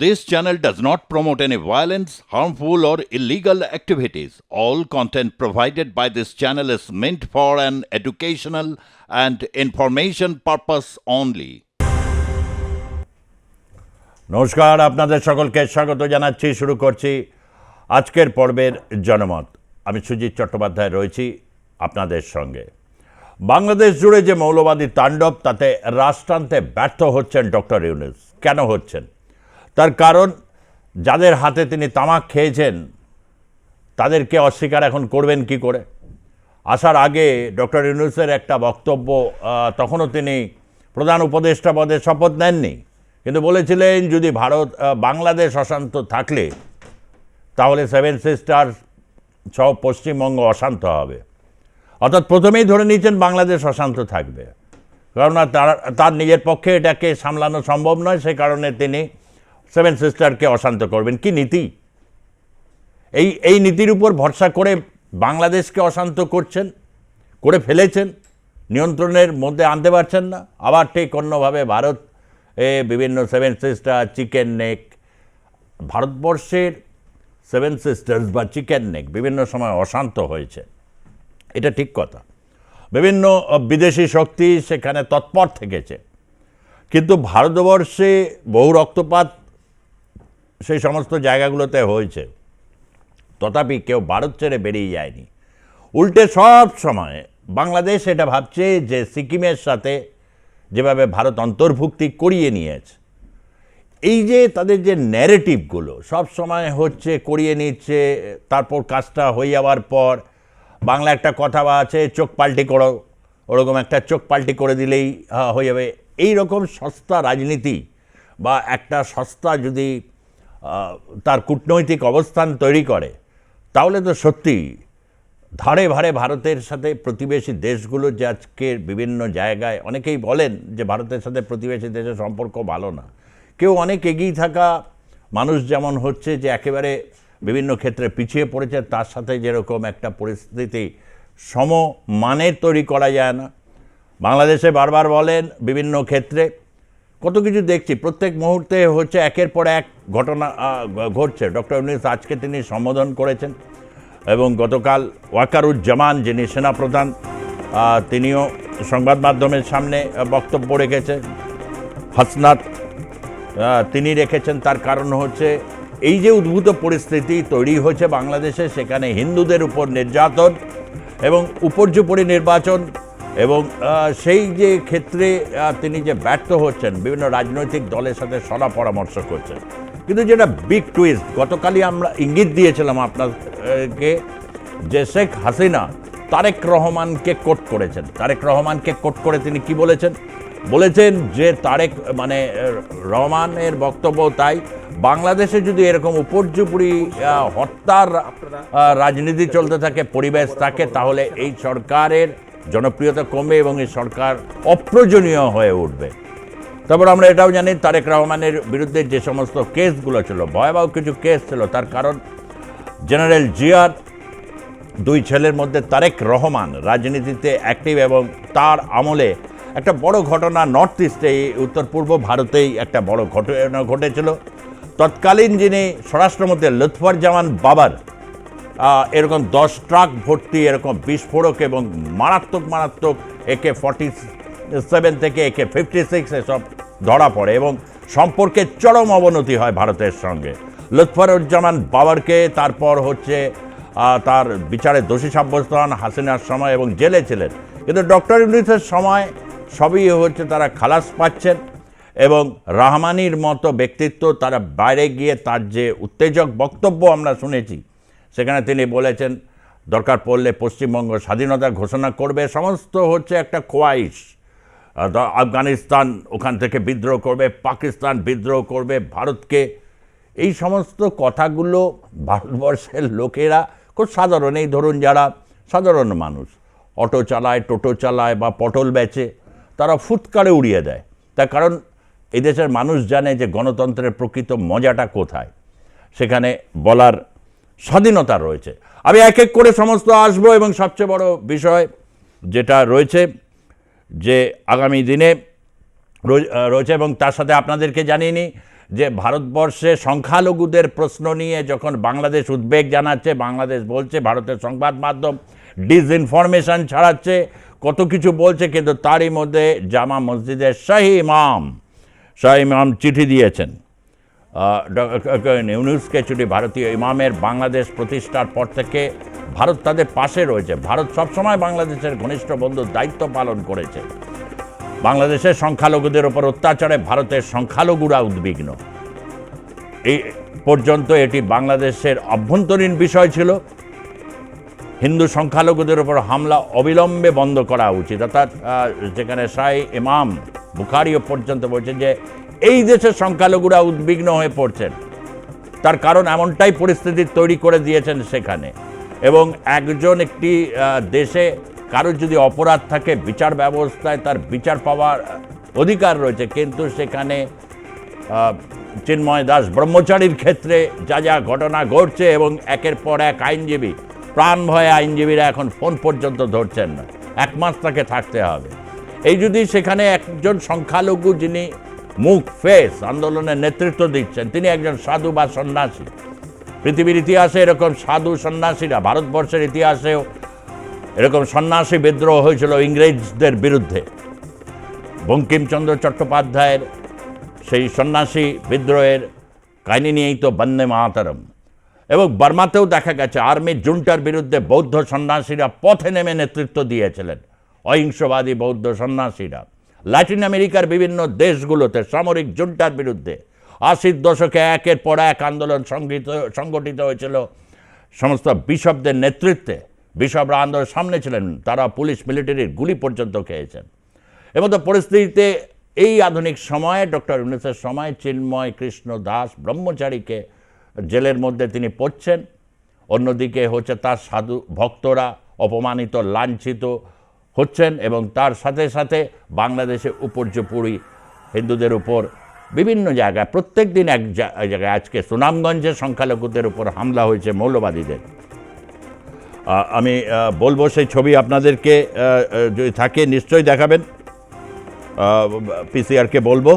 This channel does not promote any violence, harmful, or illegal activities. All content provided by this channel is meant for an educational and information purpose only. নমস্কার, আপনাদের সকলকে স্বাগত জানাচ্ছি। শুরু করছি আজকের পর্বের জনমত। আমি সুজিত চট্টোপাধ্যায় রয়েছি আপনাদের সঙ্গে। বাংলাদেশ জুড়ে যে মৌলবাদী তাণ্ডব, তাতে রাশ টানতে ব্যর্থ হচ্ছেন ডক্টর ইউনূস। কেন হচ্ছেন? তার কারণ, যাদের হাতে তিনি তামাক খেয়েছেন তাদেরকে অস্বীকার এখন করবেন কি করে? আসার আগে ডক্টর ইউনূসের একটা বক্তব্য, তখনও তিনি প্রধান উপদেষ্টা পদে শপথ নেননি, কিন্তু বলেছিলেন যদি বাংলাদেশ অশান্ত থাকলে তাহলে সেভেন সিস্টার সহ পশ্চিমবঙ্গ অশান্ত হবে। অর্থাৎ প্রথমেই ধরে নিয়েছেন বাংলাদেশ অশান্ত থাকবে, কারণ তার নিজের পক্ষে এটাকে সামলানো সম্ভব নয়, সে কারণে তিনি সেভেন সিস্টারকে অশান্ত করবেন। কি নীতি! এই নীতির উপর ভরসা করে বাংলাদেশকে অশান্ত করে ফেলেছেন, নিয়ন্ত্রণের মধ্যে আনতে পারছেন না। আবার ঠিক অন্যভাবে ভারত বিভিন্ন সেভেন সিস্টার, চিকেন নেক, ভারতবর্ষের সেভেন সিস্টার্স বা চিকেন নেক বিভিন্ন সময় অশান্ত হয়েছে, এটা ঠিক কথা। বিভিন্ন বিদেশি শক্তি সেখানে তৎপর থেকেছে, কিন্তু ভারতবর্ষে বহু রক্তপাত সেই সমস্ত জায়গাগুলোতে হয়েছে, তথাপি কেউ ভারত ছেড়ে বেরিয়ে যায়নি। উল্টে সব সময় বাংলাদেশ এটা ভাবছে যে সিকিমের সাথে যেভাবে ভারত অন্তর্ভুক্তি করিয়ে নিয়েছে, এই যে তাদের যে ন্যারেটিভগুলো সব সময় হচ্ছে করিয়ে নিচ্ছে, তারপর কাজটা হয়ে যাওয়ার পর বাংলা একটা কথা আছে, চোখ পাল্টি করো, ওরকম একটা চোখ পাল্টি করে দিলেই হয়ে যাবে। এই রকম সস্তা রাজনীতি বা একটা সস্তা যদি তার কূটনৈতিক অবস্থান তৈরি করে, তাহলে তো সত্যি ধারে ভারে ভারতের সাথে প্রতিবেশী দেশগুলো যে আজকের বিভিন্ন জায়গায়, অনেকেই বলেন যে ভারতের সাথে প্রতিবেশী দেশের সম্পর্ক ভালো না, কেউ অনেক এগিয়ে থাকা মানুষ যেমন হচ্ছে যে একেবারে বিভিন্ন ক্ষেত্রে পিছিয়ে পড়েছে, তার সাথে যেরকম একটা পরিস্থিতি সমমানের তৈরি করা যায় না। বাংলাদেশে বারবার বলেন বিভিন্ন ক্ষেত্রে কত কিছু দেখছি, প্রত্যেক মুহূর্তে হচ্ছে একের পর এক ঘটনা ঘটছে। ডক্টর ইউনূস আজকে তিনি সম্বোধন করেছেন, এবং গতকাল ওয়াকারুজ্জামান যিনি সেনাপ্রধান, তিনিও সংবাদ মাধ্যমের সামনে বক্তব্য রেখেছেন। হাসনাত তিনি রেখেছেন। তার কারণ হচ্ছে এই যে উদ্ভূত পরিস্থিতি তৈরি হয়েছে বাংলাদেশে, সেখানে হিন্দুদের উপর নির্যাতন এবং উপর্যুপরি নির্বাচন, এবং সেই যে ক্ষেত্রে তিনি যে ব্যর্থ হচ্ছেন, বিভিন্ন রাজনৈতিক দলের সাথে সলা পরামর্শ করছেন। কিন্তু যেটা বিগ টুইস্ট, গতকালই আমরা ইঙ্গিত দিয়েছিলাম আপনাকে যে শেখ হাসিনা তারেক রহমানকে কোট করেছেন। তারেক রহমানকে কোট করে তিনি কি বলেছেন যে রহমানের বক্তব্য তাই, বাংলাদেশে যদি এরকম উপর্যুপরি হত্যার রাজনীতি চলতে থাকে, পরিবেশ থাকে, তাহলে এই সরকারের জনপ্রিয়তা কমবে এবং এই সরকার অপ্রয়োজনীয় হয়ে উঠবে। তারপর আমরা এটাও জানি তারেক রহমানের বিরুদ্ধে যে সমস্ত কেসগুলো ছিল, ভয়াবহ কিছু কেস ছিল, তার কারণ জেনারেল জিয়ার দুই ছেলের মধ্যে তারেক রহমান রাজনীতিতে অ্যাক্টিভ, এবং তার আমলে একটা বড় ঘটনা নর্থ ইস্টে, উত্তর পূর্ব ভারতেই একটা বড় ঘটনা ঘটেছিল। তৎকালীন যিনি স্বরাষ্ট্রমন্ত্রী লুৎফুজ্জামান বাবর এরকম 10 ট্রাক ভর্তি এরকম বিস্ফোরক এবং মারাত্মক AK-47 থেকে AK-56 এসব ধরা পড়ে, এবং সম্পর্কে চরম অবনতি হয় ভারতের সঙ্গে। লুৎফুজ্জামান বাবরকে তারপর হচ্ছে তার বিচারে দোষী সাব্যস্ত হন হাসিনার সময় এবং জেলে ছিলেন, কিন্তু ডক্টর ইউনূসের সময় সবই হচ্ছে তারা খালাস পাচ্ছেন। এবং রহমানির মতো ব্যক্তিত্ব, তারা বাইরে গিয়ে তার যে উত্তেজক বক্তব্য আমরা শুনেছি, সেখানে তিনি বলেছেন দরকার পড়লে পশ্চিমবঙ্গ স্বাধীনতা ঘোষণা করবে, সমস্ত হচ্ছে একটা খোয়াইশ। আফগানিস্তান ওখান থেকে বিদ্রোহ করবে, পাকিস্তান বিদ্রোহ করবে ভারতকে। এই সমস্ত কথাগুলো ভারতবর্ষের লোকেরা খুব সাধারণ, এই ধরুন যারা সাধারণ মানুষ অটো চালায়, টোটো চালায় বা পটল বেচে, তারা ফুৎকারে উড়িয়ে দেয়। তার কারণ এই দেশের মানুষ জানে যে গণতন্ত্রের প্রকৃত মজাটা কোথায়, সেখানে বলার স্বাধীনতা রয়েছে। আমি এক এক করে সমস্ত আসবো, এবং সবচেয়ে বড় বিষয় যেটা রয়েছে যে আগামী দিনে রয়েছে, এবং তার সাথে আপনাদেরকে জানিয়ে নিই যে ভারতবর্ষে সংখ্যালঘুদের প্রশ্ন নিয়ে যখন বাংলাদেশ উদ্বেগ জানাচ্ছে, বাংলাদেশ বলছে, ভারতের সংবাদ মাধ্যম ডিসইনফরমেশন ছড়াচ্ছে, কত কিছু বলছে, কিন্তু তারই মধ্যে জামা মসজিদের শাহী ইমাম চিঠি দিয়েছেন ইউনূসকে চিঠি। ভারতীয় ইমামের বাংলাদেশ প্রতিষ্ঠার পর থেকে ভারত তাদের পাশে রয়েছে। ভারত সবসময় বাংলাদেশের ঘনিষ্ঠ বন্ধুর দায়িত্ব পালন করেছে। বাংলাদেশের সংখ্যালঘুদের ওপর অত্যাচারে ভারতের সংখ্যালঘুরা উদ্বিগ্ন। এই পর্যন্ত এটি বাংলাদেশের অভ্যন্তরীণ বিষয় ছিল। হিন্দু সংখ্যালঘুদের ওপর হামলা অবিলম্বে বন্ধ করা উচিত। অর্থাৎ যেখানে শাহী ইমাম বুখারীও পর্যন্ত বলছেন যে এই দেশের সংখ্যালঘুরা উদ্বিগ্ন হয়ে পড়ছেন, তার কারণ এমনটাই পরিস্থিতি তৈরি করে দিয়েছেন সেখানে। এবং একটি দেশে কারোর যদি অপরাধ থাকে, বিচার ব্যবস্থায় তার বিচার পাওয়ার অধিকার রয়েছে, কিন্তু সেখানে চিন্ময় দাস ব্রহ্মচারীর ক্ষেত্রে যা যা ঘটনা ঘটছে, এবং একের পর এক আইনজীবী, প্রাণ ভয়ে আইনজীবীরা এখন ফোন পর্যন্ত ধরছেন না, 1 মাস তাকে থাকতে হবে। এই যদি সেখানে একজন সংখ্যালঘু যিনি মুখ ফেস আন্দোলনের নেতৃত্ব দিচ্ছেন, তিনি একজন সাধু বা সন্ন্যাসী। পৃথিবীর ইতিহাসে এরকম সাধু সন্ন্যাসীরা, ভারতবর্ষের ইতিহাসেও এরকম সন্ন্যাসী বিদ্রোহ হয়েছিল ইংরেজদের বিরুদ্ধে। বঙ্কিমচন্দ্র চট্টোপাধ্যায়ের সেই সন্ন্যাসী বিদ্রোহের কাহিনী নিয়েই তো বন্দে মাতরম। এবং বার্মাতেও দেখা গেছে আর্মির জুন্টার বিরুদ্ধে বৌদ্ধ সন্ন্যাসীরা পথে নেমে নেতৃত্ব দিয়েছিলেন, অহিংসবাদী বৌদ্ধ সন্ন্যাসীরা। ল্যাটিন আমেরিকার বিভিন্ন দেশগুলোতে সামরিক জুন্টার বিরুদ্ধে 80-র দশকে একের পর এক আন্দোলন সংগঠিত হয়েছিল সমস্ত বিশপদের নেতৃত্বে। বিশপরা আন্দোলনের সামনে ছিলেন, তারা পুলিশ মিলিটারির গুলি পর্যন্ত খেয়েছেন। এমতো পরিস্থিতিতে এই আধুনিক সময়ে ডক্টর ইউনূসের সময় চিন্ময় কৃষ্ণ দাস ব্রহ্মচারীকে জেলের মধ্যে তিনি পড়ছেন, অন্যদিকে হচ্ছে তার সাধু ভক্তরা অপমানিত, লাঞ্ছিত হচ্ছেন, এবং তার সাথে সাথে বাংলাদেশে উপর্যুপরি হিন্দুদের উপর বিভিন্ন জায়গায় প্রত্যেক দিন এক জায়গায়, আজকে সুনামগঞ্জে সংখ্যালঘুদের উপর হামলা হয়েছে মৌলবাদীদের। আমি বলবো সেই ছবি আপনাদেরকে যদি থাকে নিশ্চয়ই দেখাবেন, পিসিআরকে বলবো।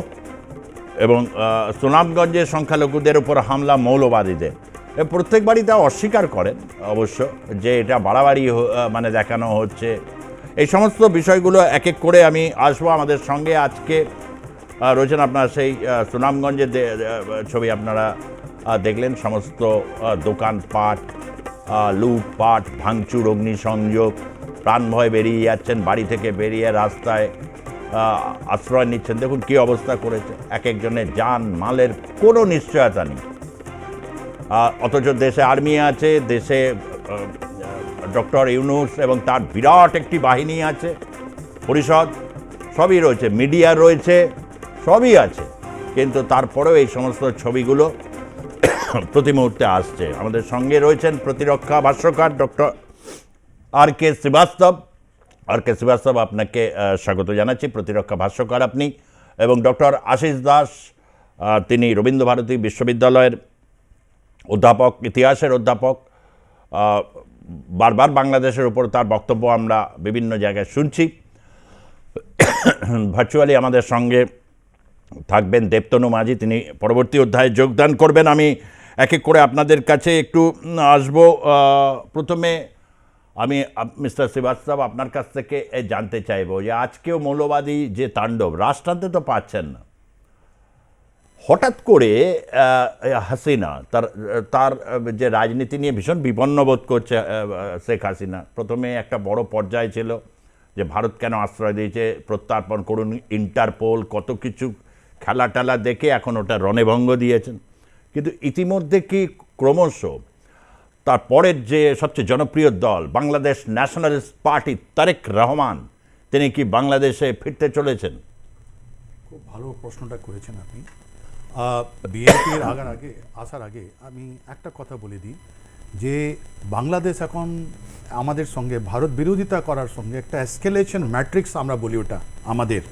এবং সুনামগঞ্জে সংখ্যালঘুদের উপর হামলা মৌলবাদীদের, প্রত্যেকবারই তা অস্বীকার করেন অবশ্য যে এটা বাড়াবাড়ি মানে দেখানো হচ্ছে। এই সমস্ত বিষয়গুলো এক এক করে আমি আসবো। আমাদের সঙ্গে আজকে রয়েছেন আপনার সেই সুনামগঞ্জের ছবি আপনারা দেখলেন, সমস্ত দোকানপাট লুটপাট, ভাঙচুর, অগ্নিসংযোগ, প্রাণ ভয় বেরিয়ে যাচ্ছেন, বাড়ি থেকে বেরিয়ে রাস্তায় আশ্রয় নিচ্ছেন। দেখুন কী অবস্থা করেছে, এক একজনের জান মালের কোনো নিশ্চয়তা নেই। অথচ দেশে আর্মি আছে, দেশে ডক্টর ইউনূস এবং তার বিরাট একটি বাহিনী আছে, পরিষদ সবই রয়েছে, মিডিয়া রয়েছে, সবই আছে, কিন্তু তারপরেও এই সমস্ত ছবিগুলো প্রতি মুহূর্তে আসছে। আমাদের সঙ্গে রয়েছেন প্রতিরক্ষা ভাষ্যকার ডক্টর আর.কে. শ্রীবাস্তব, আপনাকে স্বাগত জানাচ্ছি। প্রতিরক্ষা ভাষ্যকার আপনি, এবং ডক্টর আশিস দাস, তিনি রবীন্দ্রভারতী বিশ্ববিদ্যালয়ের অধ্যাপক, ইতিহাসের অধ্যাপক। বারবার বাংলাদেশের উপর তার বক্তব্য আমরা বিভিন্ন জায়গায় শুনছি। ভার্চুয়ালি আমাদের সঙ্গে থাকবেন দেবতনু মাঝি, তিনি পরবর্তী অধ্যায়ে যোগদান করবেন। আমি এক এক করে আপনাদের কাছে একটু আসবো। প্রথমে আমি মিস্টার শ্রীবাস্তব আপনার কাছ থেকে জানতে চাইব যে আজকেও মৌলবাদী যে তাণ্ডব, রাশ টানতে তো পারছেন না, হঠাৎ করে হাসিনা তার যে রাজনীতি নিয়ে ভীষণ বিপন্ন বোধ করছে শেখ হাসিনা। প্রথমে একটা বড় পর্যায় ছিল যে ভারত কেন আশ্রয় দিয়েছে, প্রত্যার্পণ করুন, ইন্টারপোল, কত কিছু খেলা টেলা দেখে এখন ওটা রণভঙ্গ দিয়েছেন। কিন্তু ইতিমধ্যে কি ক্রমশ তারপরের যে সবচেয়ে জনপ্রিয় দল বাংলাদেশ ন্যাশনালিস্ট পার্টি, তারেক রহমান, তিনি কি বাংলাদেশে ফিরতে চলেছেন? খুব ভালো প্রশ্নটা করেছেন আপনি। বিএনপির আসার আগে আমি একটা কথা বলে দিই যে বাংলাদেশ এখন আমাদের সঙ্গে ভারত বিরোধিতা করার সঙ্গে একটা এসকেলেশন ম্যাট্রিক্স আমরা বলি, ওটা আমাদের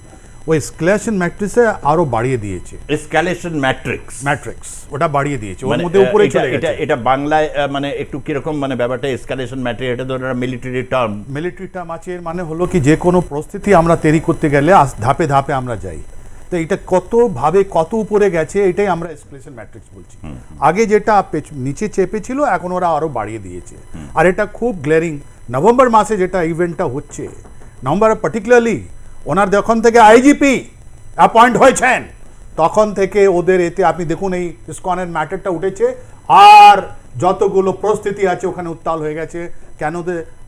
ওই এসকেলেশন ম্যাট্রিক্সে আরো বাড়িয়ে দিয়েছে। এসকেলেশন ম্যাট্রিক্স ওটা বাড়িয়ে দিয়েছে, ওর মধ্যে উপরে চলে গেছে। এটা বাংলায় মানে একটু কিরকম মানে ব্যাপারটা এসকেলেশন ম্যাট্রিক্স, এটা তো মিলিটারি টার্ম আছে। এর মানে হলো কি যে কোনো পরিস্থিতি আমরা তৈরি করতে গেলে ধাপে ধাপে আমরা যাই। তো এটা কতভাবে কত উপরে গেছে, এটাই আমরা এসকেলেশন ম্যাট্রিক্স বলছি। আগে যেটা নিচে চেপেছিল এখন ওরা আরো বাড়িয়ে দিয়েছে। আর এটা খুব গ্লেরিং, নভেম্বর মাসে যেটা ইভেন্টটা হচ্ছে, নভেম্বরে পার্টিকুলারলি ওনার যখন থেকে আইজিপি অ্যাপয়েন্ট হয়েছেন তখন থেকে ওদের এতে আপনি দেখুন এই ইসকনের ম্যাটারটা উঠেছে, আর যতগুলো পরিস্থিতি আছে ওখানে উত্তাল হয়ে গেছে। কেন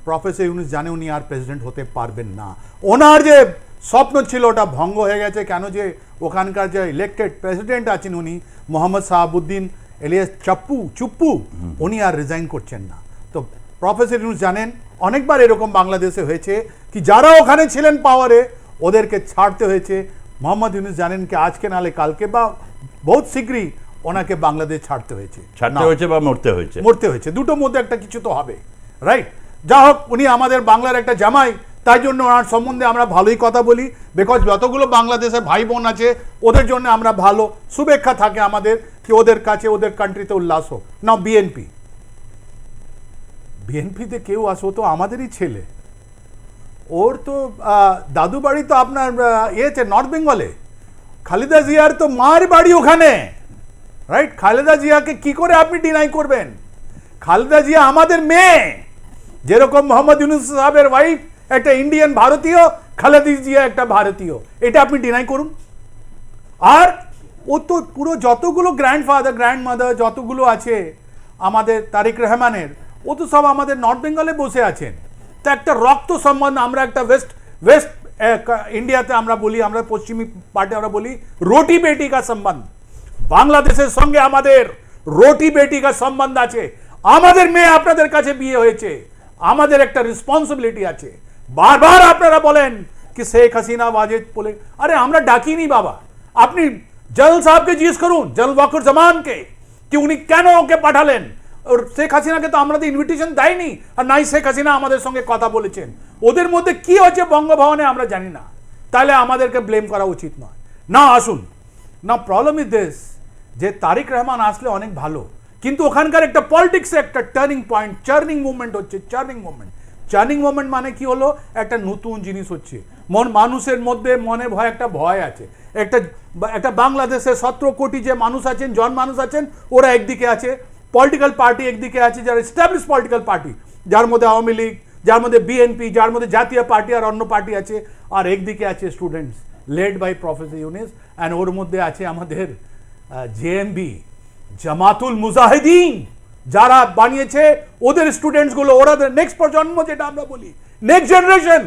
প্রফেসর ইউনুস জানে উনি আর প্রেসিডেন্ট হতে পারবেন না, ওনার যে স্বপ্ন ছিল ওটা ভঙ্গ হয়ে গেছে। কেন যে ওখানকার যে ইলেক্টেড প্রেসিডেন্ট আছেন উনি মোহাম্মদ শাহাবুদ্দিন এলিয়াস চুপ্পু উনি আর রিজাইন করছেন না। তো প্রফেসর ইউনুস জানেন অনেকবার এরকম বাংলাদেশে হয়েছে কি যারা ওখানে ছিলেন পাওয়ারে ওদেরকে ছাড়তে হয়েছে। মোহাম্মদ ইউনুস জানেন কি আজকে নালে কালকে বা বহুত শীঘ্রই ওনাকে বাংলাদেশ ছাড়তে হয়েছে বা মরতে হয়েছে, দুটোর মধ্যে একটা কিছু তো হবে, রাইট? যা হোক, উনি আমাদের বাংলার একটা জামাই, তাই জন্য ওনার সম্বন্ধে আমরা ভালোই কথা বলি, বিকজ যতগুলো বাংলাদেশের ভাই বোন আছে ওদের জন্য আমরা ভালো শুভেচ্ছা থাকে আমাদের কি ওদের কাছে ওদের কান্ট্রিতে উল্লাস হোক না। বিএনপিতে কেউ আসো তো আমাদেরই ছেলে, ওর তো দাদু বাড়ি তো আপনার ইয়েতে নর্থ বেঙ্গলে, খালেদা জিয়ার তো মার বাড়ি ওখানে, রাইট? খালেদা জিয়াকে কি করে আপনি ডিনাই করবেন? খালেদা জিয়া আমাদের মেয়ে, যেরকম মোহাম্মদ ইউনুস সাহেবের ওয়াইফ একটা ইন্ডিয়ান ভারতীয়, খালেদা জিয়া একটা ভারতীয়, এটা আপনি ডিনাই করুন। আর ও তো পুরো যতগুলো গ্র্যান্ডফাদার গ্র্যান্ডমাদার যতগুলো আছে আমাদের তারেক রহমানের, ও তো সব আমাদের নর্থ বেঙ্গলে বসে আছেন। তো একটা রক্ত সম্বন্ধ, আমরা একটা ওয়েস্ট ইন্ডিয়াতে আমরা বলি, আমরা পশ্চিমী পার্টে আমরা বলি রোটি বেটি কা সম্বন্ধ। বাংলাদেশের সঙ্গে আমাদের রোটি বেটি কা সম্বন্ধ আছে। আমাদের মেয়ে আপনাদের কাছে বিয়ে হয়েছে, আমাদের একটা রেসপন্সিবিলিটি আছে। বারবার আপনারা বলেন কি শেখ হাসিনা ওয়াজেদ বলে, আরে আমরা ডাকিনি বাবা। আপনি জল সাহেবকে জিজ্ঞেস করুন, জল ওয়াকুর জামানকে, কি উনি কেন ওকে পাঠালেন। और शेख हासिना के तो আমরা তো ইনভিটেশন দেয়নি, আর নাই শেখ হাসিনা আমাদের সঙ্গে কথা বলেছেন। ওদের মধ্যে কি হচ্ছে বঙ্গভবনে আমরা জানি না, তাহলে আমাদেরকে ব্লেম করা উচিত নয়। না আসুন না, প্রবলেম ইজ দিস যে তারেক রহমান আসলে অনেক ভালো, কিন্তু ওখানকার একটা পলিটিক্সে একটা টার্নিং পয়েন্ট, চার্নিং মুভমেন্ট হচ্ছে। চার্নিং মুভমেন্ট মানে কি হলো, একটা নতুন জিনিস হচ্ছে। মানুষের মধ্যে মনে একটা ভয় আছে। একটা বাংলাদেশে 17 কোটি যে মানুষ আছেন, মানুষ আছেন, ওরা একদিকে আছে, পলিটিক্যাল পার্টি একদিকে আছে যারা এস্টাবলিশ পলিটিক্যাল পার্টি, যার মধ্যে আওয়ামী লীগ, যার মধ্যে বিএনপি, যার মধ্যে জাতীয় পার্টি আর অন্য পার্টি আছে, আর একদিকে আছে students led by professor Yunus, and ওর মধ্যে আছে আমাদের জেএমবি জামাতুল মুজাহিদিন, যারা বানিয়েছে ওদের স্টুডেন্টসগুলো, ওরা নেক্সট প্রজন্ম যেটা আমরা বলি নেক্সট জেনারেশন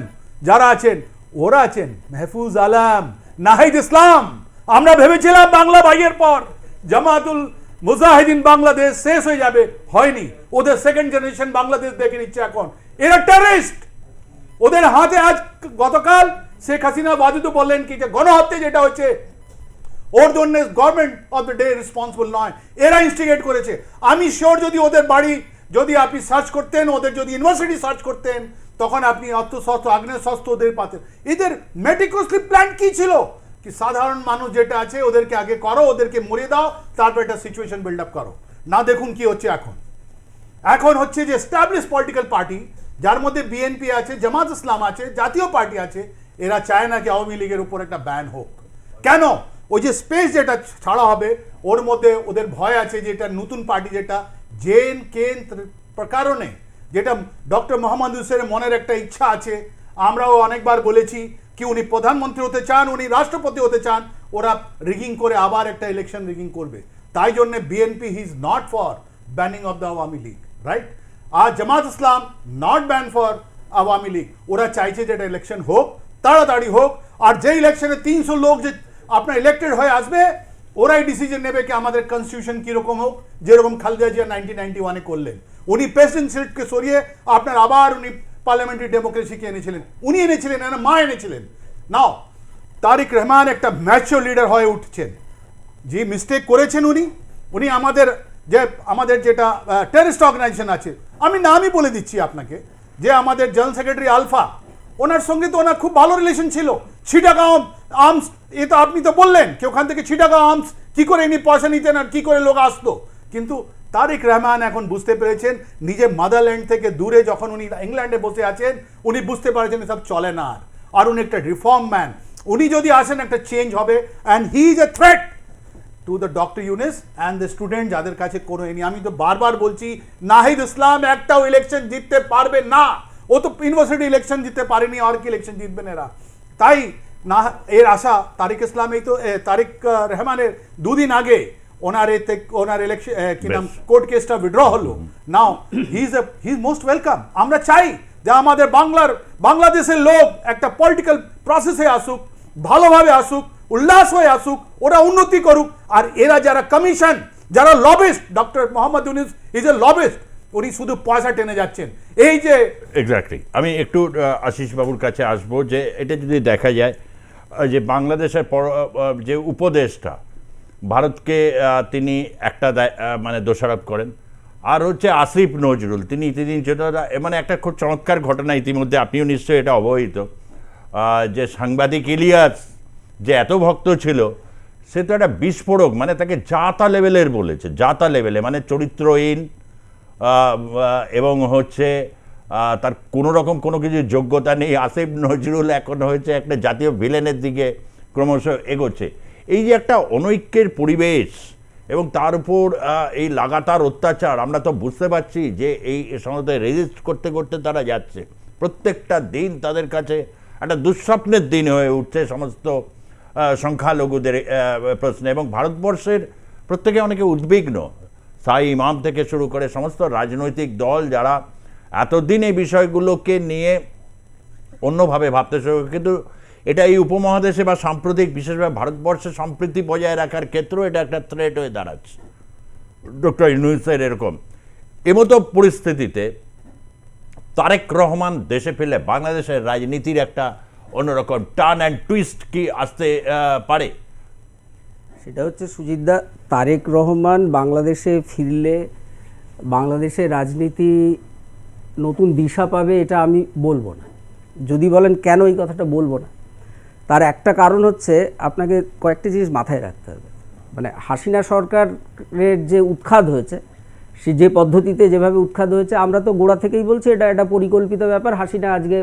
যারা আছেন, ওরা আছেন মেহফুজ আলম, নাহিদ ইসলাম। আমরা ভেবেছিলাম বাংলা ভাইয়ের পর জামাতুল মুজাহিদিন বাংলাদেশ শেষ হয়ে যাবে, হয়নি। ওদের সেকেন্ড জেনারেশন বাংলাদেশ দেখে নিচ্ছে এখন। এরা টেররিস্ট, ওদের হাতে আজ গতকাল শেখ হাসিনা বাদী তো বললেন কি যে গণহত্যা যেটা হচ্ছে ওর জন্য government of the day responsible নয়, এরা ইনস্টিগেট করেছে। আমি শিওর যদি ওদের বাড়ি যদি আপনি সার্চ করতেন, ওদের যদি ইউনিভার্সিটি সার্চ করতেন, তখন আপনি অস্ত্রশস্ত্র আগ্নেয়াস্ত্র ওদের পাতেন। এদের মেটিকুলাসলি প্ল্যান কি ছিল কি সাধারণ মানুষ যেটা আছে ওদেরকে আগে করো, ওদেরকে মরিয়ে দাও, তারপর একটা সিচুয়েশন বিল্ড আপ করো। না, দেখুন কি হচ্ছে এখন হচ্ছে যে এস্টাবলিশ পলিটিক্যাল পার্টি, যার মধ্যে বিএনপি আছে, জামাত ইসলাম আছে, জাতীয় পার্টি আছে, এরা চায় না কি আওয়ামী লীগের উপর একটা ব্যান হোক। কেন? ওই যে স্পেস যেটা ছাড়া হবে ওর মধ্যে ওদের ভয় আছে যে এটা নতুন পার্টি যেটা জেন কেন প্রকারণে, যেটা ডক্টর মোহাম্মদ ইউনূসের মনের একটা ইচ্ছা আছে। আমরাও অনেকবার বলেছি কি উনি প্রধানমন্ত্রী হতে চান, উনি রাষ্ট্রপতি হতে চান, ওরা রিগিং করে আবার একটা ইলেকশন রিগিং করবে। তাই জন্য BNP he is not for banning of the Awami League, right? আর Jamaat Islam not ban for Awami League. ওরা চাইছে যে এটা ইলেকশন হোক, তাড়াতাড়ি হোক, আর যে ইলেকশনে 300 লোক যে আপনার ইলেক্টেড হয়ে আসবে, ওরাই ডিসিশন নেবে কি আমাদের কনস্টিটিউশন কীরকম হোক, যেরকম খালেদা জিয়া 1991 করলেন। উনি প্রেসিডেন্ট সিটকে সরিয়ে আপনার আবার উনি পার্লামেন্টারি ডেমোক্রেসিকে এনেছিলেন, উনি এনেছিলেন, মা এনেছিলেন। নাও তারেক রহমান একটা ম্যাচিওর লিডার হয়ে উঠছেন। যে মিস্টেক করেছেন উনি আমাদের যেটা টেররিস্ট অর্গানাইজেশন আছে, আমি নামই বলে দিচ্ছি আপনাকে, যে আমাদের জেনারেল সেক্রেটারি আলফা, ওনার সঙ্গে তো ওনার খুব ভালো রিলেশন ছিল। চিটাগাঁও আর্মস, এ তো আপনি তো বললেন কি ওখান থেকে চিটাগাঁও আর্মস কি করে ইনি পয়সা নিতেন আর কি করে লোক আসতো। কিন্তু তারেক রহমান এখন বুঝতে পেরেছেন নিজে মাদারল্যান্ড থেকে দূরে, যখন উনি ইংল্যান্ডে বসে আছেন, উনি বুঝতে পারছেন এসব চলে না। আর উনি একটা রিফর্ম ম্যান, উনি যদি আসেন একটা চেঞ্জ হবে, and he is a threat to the doctor Yunus and the student, যাদের কাছে কোনো এ নেই। আমি তো বারবার বলছি নাহিদ ইসলাম একটাও ইলেকশন জিততে পারবে না, ও তো ইউনিভার্সিটি ইলেকশন জিততে পারেনি, আর কি ইলেকশন জিতবেন এরা। তাই না এর আশা তারিক ইসলাম, এই তো তারিক রহমানের দুদিন আগে ওনার ইলেকশন কি নাম কোর্ট কেসটা উইথড্র হলো। নাও হি ইজ মোস্ট ওয়েলকাম। আমরা চাই যে আমাদের বাংলাদেশের লোক একটা পলিটিক্যাল প্রসেসে আসুক, ভালোভাবে আসুক, উল্লাস হয়ে আসুক, ওরা উন্নতি করুক। আর এরা যারা কমিশন, যারা lobbyist, doctor Mohammad Yunus is a lobbyist, উনি শুধু পয়সা টেনে যাচ্ছেন। এই যে এক্স্যাক্টলি, আমি একটু আশিস বাবুর কাছে আসবো যে এটা যদি দেখা যায় যে বাংলাদেশের যে উপদেষ্টা ভারতকে তিনি একটা মানে দোষারোপ করেন, আর হচ্ছে আসিফ নজরুল, তিনি মানে একটা খুব চমৎকার ঘটনা, ইতিমধ্যে আপনিও নিশ্চয়ই এটা অবহিত, যে সাংবাদিক ইলিয়াস যে এত ভক্ত ছিল, সে তো একটা বিস্ফোরক, মানে তাকে জাতা লেভেলের বলেছে, জাতা লেভেলে, মানে চরিত্রহীন, এবং হচ্ছে তার কোনো রকম কোনো কিছু যোগ্যতা নেই। আসিফ নজরুল এখন হয়েছে একটা জাতীয় ভিলেনের দিকে ক্রমশ এগোচ্ছে। এই যে একটা অনৈক্যের পরিবেশ এবং তার উপর এই লাগাতার অত্যাচার, আমরা তো বুঝতে পারছি যে এই সমস্ত রেজিস্ট করতে করতে তারা যাচ্ছে, প্রত্যেকটা দিন তাদের কাছে একটা দুঃস্বপ্নের দিন হয়ে উঠছে সমস্ত সংখ্যালঘুদের প্রশ্নে। এবং ভারতবর্ষের প্রত্যেকে অনেকে উদ্বিগ্ন, সাই ইমাম থেকে শুরু করে সমস্ত রাজনৈতিক দল, যারা এতদিন এই বিষয়গুলোকে নিয়ে অন্যভাবে ভাবতে শুরু, কিন্তু এটা এই উপমহাদেশে বা সাম্প্রতিক বিশেষভাবে ভারতবর্ষে সম্প্রীতি বজায় রাখার ক্ষেত্রেও এটা একটা থ্রেট হয়ে দাঁড়াচ্ছে ডক্টর ইউনূসের এরকম। এমতো পরিস্থিতিতে তারেক রহমান দেশে ফিরলে বাংলাদেশের রাজনীতির একটা অন্যরকম টার্ন অ্যান্ড টুইস্ট কি আসতে পারে? সেটা হচ্ছে সুজিতদা, তারেক রহমান বাংলাদেশে ফিরলে বাংলাদেশের রাজনীতি নতুন দিশা পাবে, এটা আমি বলবো না। যদি বলেন কেন এই কথাটা বলবো না, তার একটা কারণ হচ্ছে আপনাকে কয়েকটি জিনিস মাথায় রাখতে হবে। মানে হাসিনা সরকারের যে উৎখাত হয়েছে, সে যে পদ্ধতিতে যেভাবে উৎখাত হয়েছে, আমরা তো গোড়া থেকেই বলছি এটা একটা পরিকল্পিত ব্যাপার। হাসিনা আজকে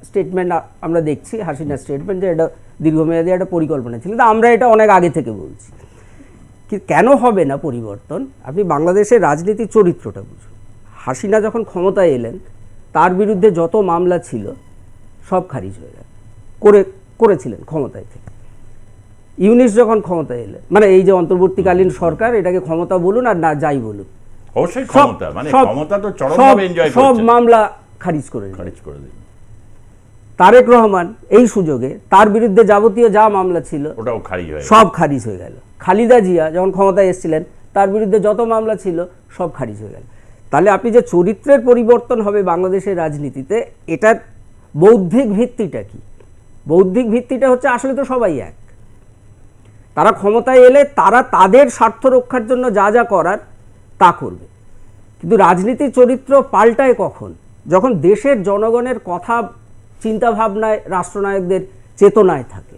স্টেটমেন্ট আমরা দেখছি, হাসিনার স্টেটমেন্ট, যে এটা দীর্ঘমেয়াদী একটা পরিকল্পনা ছিল। কিন্তু আমরা এটা অনেক আগে থেকে বলছি। কেন হবে না পরিবর্তন? আপনি বাংলাদেশের রাজনীতির চরিত্রটা বুঝুন। হাসিনা যখন ক্ষমতায় এলেন, তার বিরুদ্ধে যত মামলা ছিল সব খারিজ হয়ে গেল, করেছিলেন ক্ষমতায় থেকে। ইউনিস যখন ক্ষমতায় এলেন, মানে এই যে অন্তর্বর্তীকালীন সরকার, এটাকে ক্ষমতা বলুন আর না যাই বলুন, অবশ্যই ক্ষমতা, মানে ক্ষমতা তো চরমভাবে এনজয় করছে, সব মামলা খারিজ করে দিন। তারেক রহমান এই সুযোগে তার বিরুদ্ধে যাবতীয় যা মামলা ছিল ওটাও খারিজ হয়ে সব খারিজ হয়ে গেল। খালিদা জিয়া যখন ক্ষমতায় এসেছিলেন, তার বিরুদ্ধে যত মামলা ছিল সব খারিজ হয়ে গেল। তাহলে আপনি যে চরিত্রের পরিবর্তন হবে বাংলাদেশের রাজনীতিতে, এটার বৌদ্ধিক ভিত্তিটা কি? বৌদ্ধিক ভিত্তিটা হচ্ছে আসলে তো সবাই এক। তারা ক্ষমতায় এলে তারা তাদের স্বার্থ রক্ষার জন্য যা যা করার তা করবে। কিন্তু রাজনীতির চরিত্র পাল্টায় কখন? যখন দেশের জনগণের কথা চিন্তা ভাবনায় রাষ্ট্রনায়কদের চেতনায় থাকে।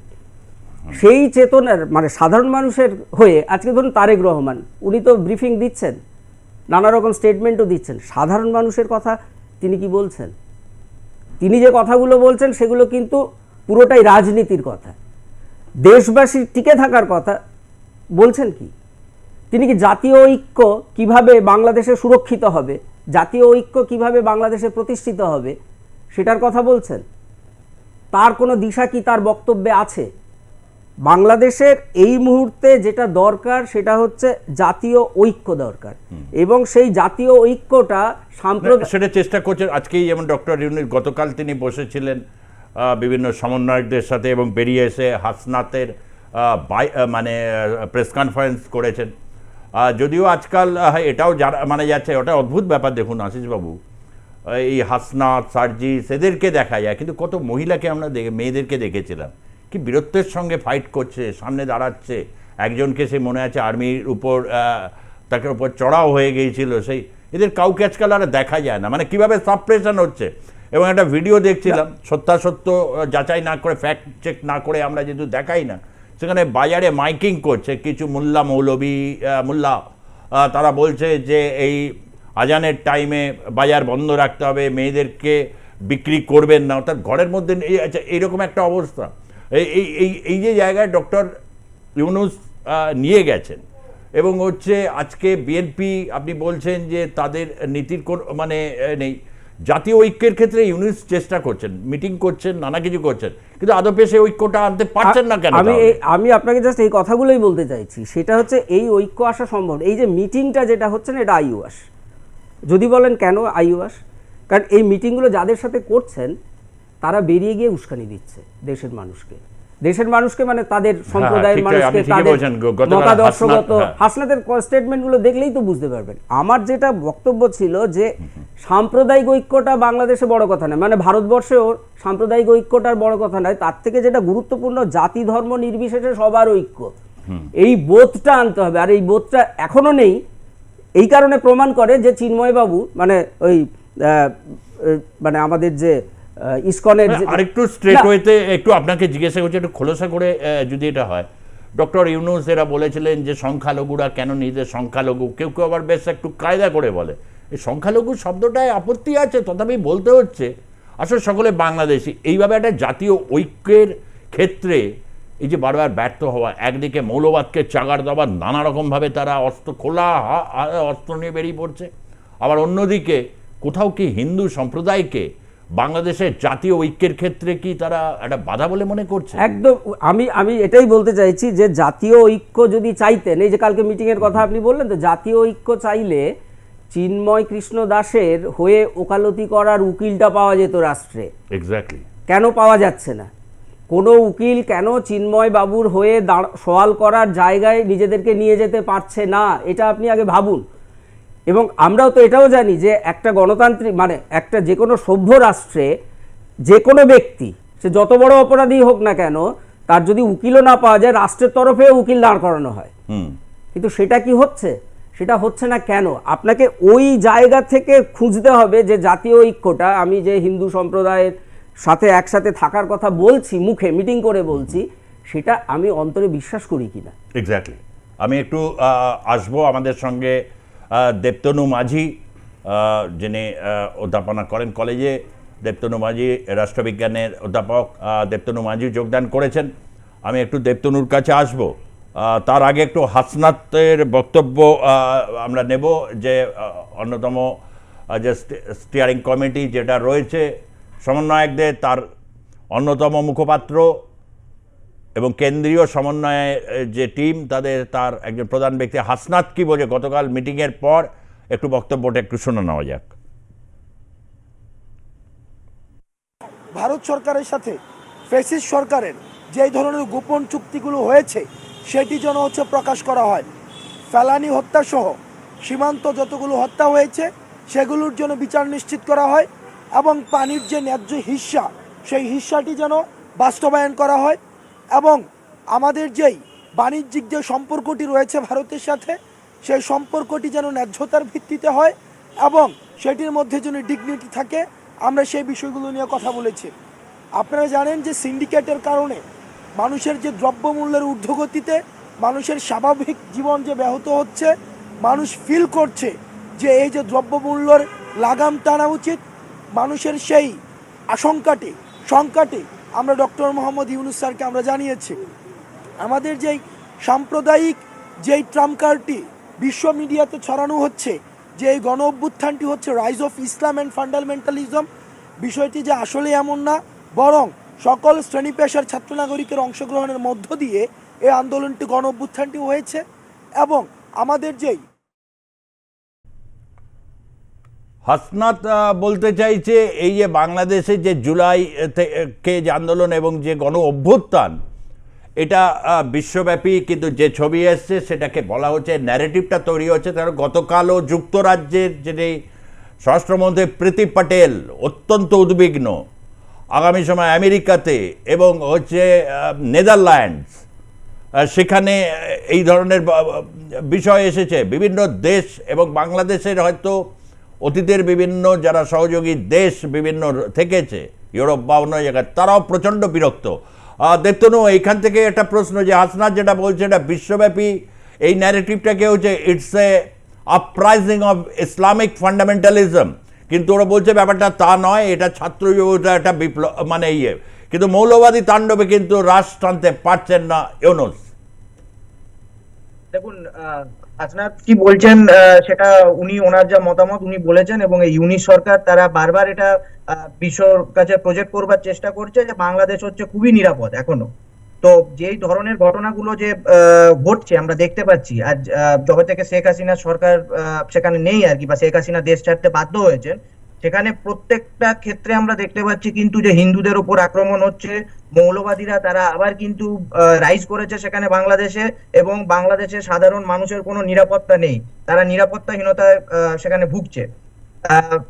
সেই চেতনার মানে সাধারণ মানুষের হয়ে আজকে ধরুন তারেক রহমান, উনি তো ব্রিফিং দিচ্ছেন, নানা রকম স্টেটমেন্টও দিচ্ছেন। সাধারণ মানুষের কথা তিনি কি বলছেন? তিনি যে কথাগুলো বলছেন সেগুলো কিন্তু পুরোটাই রাজনীতির কথা, দেশবাসীর টিকে থাকার কথা বলছেন। কি তিনি কি জাতীয় ঐক্য কিভাবে বাংলাদেশে সুরক্ষিত হবে, জাতীয় ঐক্য কিভাবে বাংলাদেশে প্রতিষ্ঠিত হবে সেটার কথা বলছেন? তার কোনো দিশা কি তার বক্তব্যে আছে? বাংলাদেশের এই মুহূর্তে যেটা দরকার সেটা হচ্ছে জাতীয় ঐক্য দরকার, এবং সেই জাতীয় ঐক্যটা সেটা চেষ্টা করছেন। আজকেই যেমন ডক্টর ইউনূস, গতকাল তিনি বসেছিলেন বিভিন্ন সমন্বয়কদের সাথে এবং বেরিয়ে এসে হাসনাতের মানে প্রেস কনফারেন্স করেছেন। যদিও আজকাল এটাও মানে যাচ্ছে, ওটা অদ্ভুত ব্যাপার। দেখুন আশিসবাবু, এই হাসনাত, সার্জিস, এদেরকে দেখা যায়, কিন্তু কত মহিলাকে আমরা মেয়েদেরকে দেখেছিলাম কি বীরত্বের সঙ্গে ফাইট করছে, সামনে দাঁড়াচ্ছে। একজনকে সে মনে আছে আর্মির উপর তাকে উপর চড়াও হয়ে গিয়েছিল, সেই এদের কাউকে আজকাল আর দেখা যায় না, মানে কিভাবে সাপ্রেশন হচ্ছে। এবং একটা ভিডিও দেখছিলাম, সত্যাসত্য যাচাই না করে, ফ্যাক্ট চেক না করে আমরা যেহেতু দেখাই না, সেখানে বাজারে মাইকিং করছে কিছু মোল্লা, তারা বলছে যে এই আজানের টাইমে বাজার বন্ধ রাখতে হবে, মেয়েদেরকে বিক্রি করবেন না, অর্থাৎ ঘরের মধ্যে। আচ্ছা, এইরকম একটা অবস্থা এই যে জায়গায় ডক্টর ইউনূস নিয়ে গেছেন, এবং হচ্ছে আজকে বিএনপি আপনি বলছেন যে তাদের নীতির কোন মানে নেই, জাতীয় ঐক্যের ক্ষেত্রে ইউনূস চেষ্টা করছেন, মিটিং করছেন, নানা কিছু করছেন, কিন্তু আদপে সেই ঐক্যটা আনতে পারছেন না কেন? আমি আপনাকে জাস্ট এই কথাগুলোই বলতে চাইছি, সেটা হচ্ছে এই ঐক্য আসা সম্ভব। এই যে মিটিংটা যেটা হচ্ছে না, এটা আইওয়াস। যদি বলেন কেন আইওয়াস, কারণ এই মিটিংগুলো যাদের সাথে করছেন তারা বেরিয়ে গিয়ে উস্কানি দিচ্ছে দেশের মানুষকে মানে তাদের সম্প্রদায়ের মানুষকে, তাদের মতাদর্শগত। হাসনাতের স্টেটমেন্টগুলো দেখলেই তো বুঝতে পারবেন। আমার যেটা বক্তব্য ছিল যে সাম্প্রদায়িক ঐক্যটা বাংলাদেশে বড় কথা নয়, মানে ভারতবর্ষেও সাম্প্রদায়িক ঐক্যটার বড় কথা নয়, তার থেকে যেটা গুরুত্বপূর্ণ জাতি ধর্ম নির্বিশেষে সবার ঐক্য, এই বোধটা আনতে হবে। আর এই বোধটা এখনো নেই, এই কারণে প্রমাণ করে যে চিন্ময়বাবু মানে ওই মানে আমাদের যে ইসকনের আরেকটু স্ট্রেট ওয়েতে একটু আপনাকে জিজ্ঞাসা করছি, একটু খোলসা করে যদি এটা হয়, ডক্টর ইউনূস এরা বলেছিলেন যে সংখ্যালঘুরা কেন নিজেদের সংখ্যালঘু, কেউ কেউ আবার বেশ একটু কায়দা করে বলে এই সংখ্যালঘু শব্দটায় আপত্তি আছে, তথাপি বলতে হচ্ছে আসলে সকলে বাংলাদেশি। এইভাবে একটা জাতীয় ঐক্যের ক্ষেত্রে এই যে বারবার ব্যর্থ হওয়া, একদিকে মৌলবাদকে চাগার দেওয়ার নানা রকমভাবে তারা অস্ত্র খোলা অস্ত্র নিয়ে বেরিয়ে পড়ছে, আবার অন্যদিকে কোথাও কি হিন্দু সম্প্রদায়কে বাংলাদেশের জাতীয় ঐক্যের ক্ষেত্রে কি তারা একটা বাধা বলে মনে করছে? একদম। আমি এটাই বলতে চাইছি যে জাতীয় ঐক্য যদি চাইতেন, এই যে কালকে মিটিংয়ের কথা আপনি বললেন, তো জাতীয় ঐক্য চাইলে চিন্ময় কৃষ্ণ দাসের হয়ে ওকালতি করার উকিলটা পাওয়া যেত রাষ্ট্রে। এক্স্যাক্টলি। কেন পাওয়া যাচ্ছে না? কোনো উকিল কেন চিন্ময় বাবুর হয়ে সওয়াল করার জায়গায় নিজেদেরকে নিয়ে যেতে পারছে না? এটা আপনি আগে ভাবুন। এবং আমরাও তো এটাও জানি যে একটা গণতান্ত্রিক মানে একটা যে কোনো সভ্য রাষ্ট্রে যে কোনো ব্যক্তি সে যত বড় অপরাধী হোক না কেন, তার যদি উকিলও না পাওয়া যায়, রাষ্ট্রের তরফে উকিল দাঁড় করানো হয়। কিন্তু সেটা কি হচ্ছে? সেটা হচ্ছে না কেন? আপনাকে ওই জায়গা থেকে খুঁজতে হবে যে জাতীয় ঐক্যটা, আমি যে হিন্দু সম্প্রদায়ের সাথে একসাথে থাকার কথা বলছি, মুখে মিটিং করে বলছি, সেটা আমি অন্তরে বিশ্বাস করি কিনা। এক্স্যাক্টলি। আমি একটু আসবো আমাদের সঙ্গে দেবতনু মাঝি, যিনি অধ্যাপনা করেন কলেজে। দেবতনু মাঝি রাষ্ট্রবিজ্ঞানের অধ্যাপক। দেবতনু মাঝি যোগদান করেছেন। আমি একটু দেবতনুর কাছে আসব, তার আগে একটু হাসনাতের বক্তব্য আমরা নেব, যে অন্যতম যে স্টিয়ারিং কমিটি যেটা রয়েছে সমন্বয়কদের, তার অন্যতম মুখপাত্র এবং কেন্দ্রীয় সমন্বয়ে যে টিম তার একজন প্রধান ব্যক্তি হাসনাত কি বলে গতকাল মিটিংয়ের পর, একটু বক্তব্যটা একটু শুনে নেওয়া যাক। ভারত সরকারের সাথে ফ্যাসিস্ট সরকারের যেই ধরনের গোপন চুক্তিগুলো হয়েছে সেটি যেন প্রকাশ করা হয়। ফেলানি হত্যা সহ সীমান্ত যতগুলো হত্যা হয়েছে সেগুলোর জন্য বিচার নিশ্চিত করা হয়, এবং পানির যে ন্যায্য হিস্সা সেই হিস্সাটি যেন বাস্তবায়ন করা হয়, এবং আমাদের যেই বাণিজ্যিক যে সম্পর্কটি রয়েছে ভারতের সাথে সেই সম্পর্কটি যেন ন্যায্যতার ভিত্তিতে হয় এবং সেটির মধ্যে যেন ডিগনিটি থাকে। আমরা সেই বিষয়গুলো নিয়ে কথা বলেছি। আপনারা জানেন যে সিন্ডিকেটের কারণে মানুষের যে দ্রব্যমূল্যের ঊর্ধ্বগতিতে মানুষের স্বাভাবিক জীবন যে ব্যাহত হচ্ছে, মানুষ ফিল করছে যে এই যে দ্রব্যমূল্যের লাগাম টানা উচিত। মানুষের সেই শঙ্কাটি আমরা ডক্টর মোহাম্মদ ইউনূস স্যারকে আমরা জানিয়েছি। আমাদের যেই সাম্প্রদায়িক যেই ট্রাম্প কার্ডটি বিশ্ব মিডিয়াতে ছড়ানো হচ্ছে, যে এই গণ অভ্যুত্থানটি হচ্ছে rise of Islam and fundamentalism, বিষয়টি যে আসলে এমন না, বরং সকল শ্রেণী পেশার ছাত্র নাগরিকের অংশগ্রহণের মধ্য দিয়ে এই আন্দোলনটি গণ অভ্যুত্থানটি হয়েছে। এবং আমাদের যেই হাসনাত বলতে চাইছে এই যে বাংলাদেশে যে জুলাই থেকে যে আন্দোলন এবং যে গণ অভ্যুত্থান, এটা বিশ্বব্যাপী, কিন্তু যে ছবি এসছে সেটাকে বলা হচ্ছে ন্যারেটিভটা তৈরি হচ্ছে। কারণ গতকালও যুক্তরাজ্যের যিনি স্বরাষ্ট্রমন্ত্রী প্রীতি পটেল অত্যন্ত উদ্বিগ্ন, আগামী সময় আমেরিকাতে এবং হচ্ছে নেদারল্যান্ডস সেখানে এই ধরনের বিষয় এসেছে। বিভিন্ন দেশ এবং বাংলাদেশের হয়তো অতীতের বিভিন্ন যারা সহযোগী দেশ বিভিন্ন থেকেছে, ইউরোপ বা অন্য জায়গায়, তারাও প্রচণ্ড বিরক্ত। দেবতনু, এইখান থেকে একটা প্রশ্ন, যে হাসনাত যেটা বলছে এটা বিশ্বব্যাপী এই ন্যারেটিভটাকে হচ্ছে it's a uprising of Islamic fundamentalism, কিন্তু ওরা বলছে ব্যাপারটা তা নয়, এটা ছাত্র একটা বিপ্লব মানে কিন্তু মৌলবাদী তাণ্ডবে কিন্তু রাশ টানতে পারছেন না ইউনূস। দেখুন, হাসনাত কি বলছেন সেটা উনি ওনার যা মতামত উনি বলেছেন, এবং এই ইউনিশ সরকার তারা বারবার এটা বিশ্বর কাছে প্রজেক্ট করবার চেষ্টা করছে যে বাংলাদেশ হচ্ছে খুবই নিরাপদ এখনো। তো যেই ধরনের ঘটনাগুলো যে ঘটছে আমরা দেখতে পাচ্ছি, আজ যবে থেকে শেখ হাসিনা সরকার সেখানে নেই আর কি, বা শেখ হাসিনা দেশ ছাড়তে বাধ্য হয়েছেন, সেখানে প্রত্যেকটা ক্ষেত্রে আমরা দেখতে পাচ্ছি কিন্তু যে হিন্দুদের উপর আক্রমণ হচ্ছে, মৌলবাদীরা তারা আবার কিন্তু রাইজ করেছে সেখানে বাংলাদেশে, এবং বাংলাদেশের সাধারণ মানুষের কোনো নিরাপত্তা নেই, তারা নিরাপত্তাহীনতায় সেখানে ভুগছে।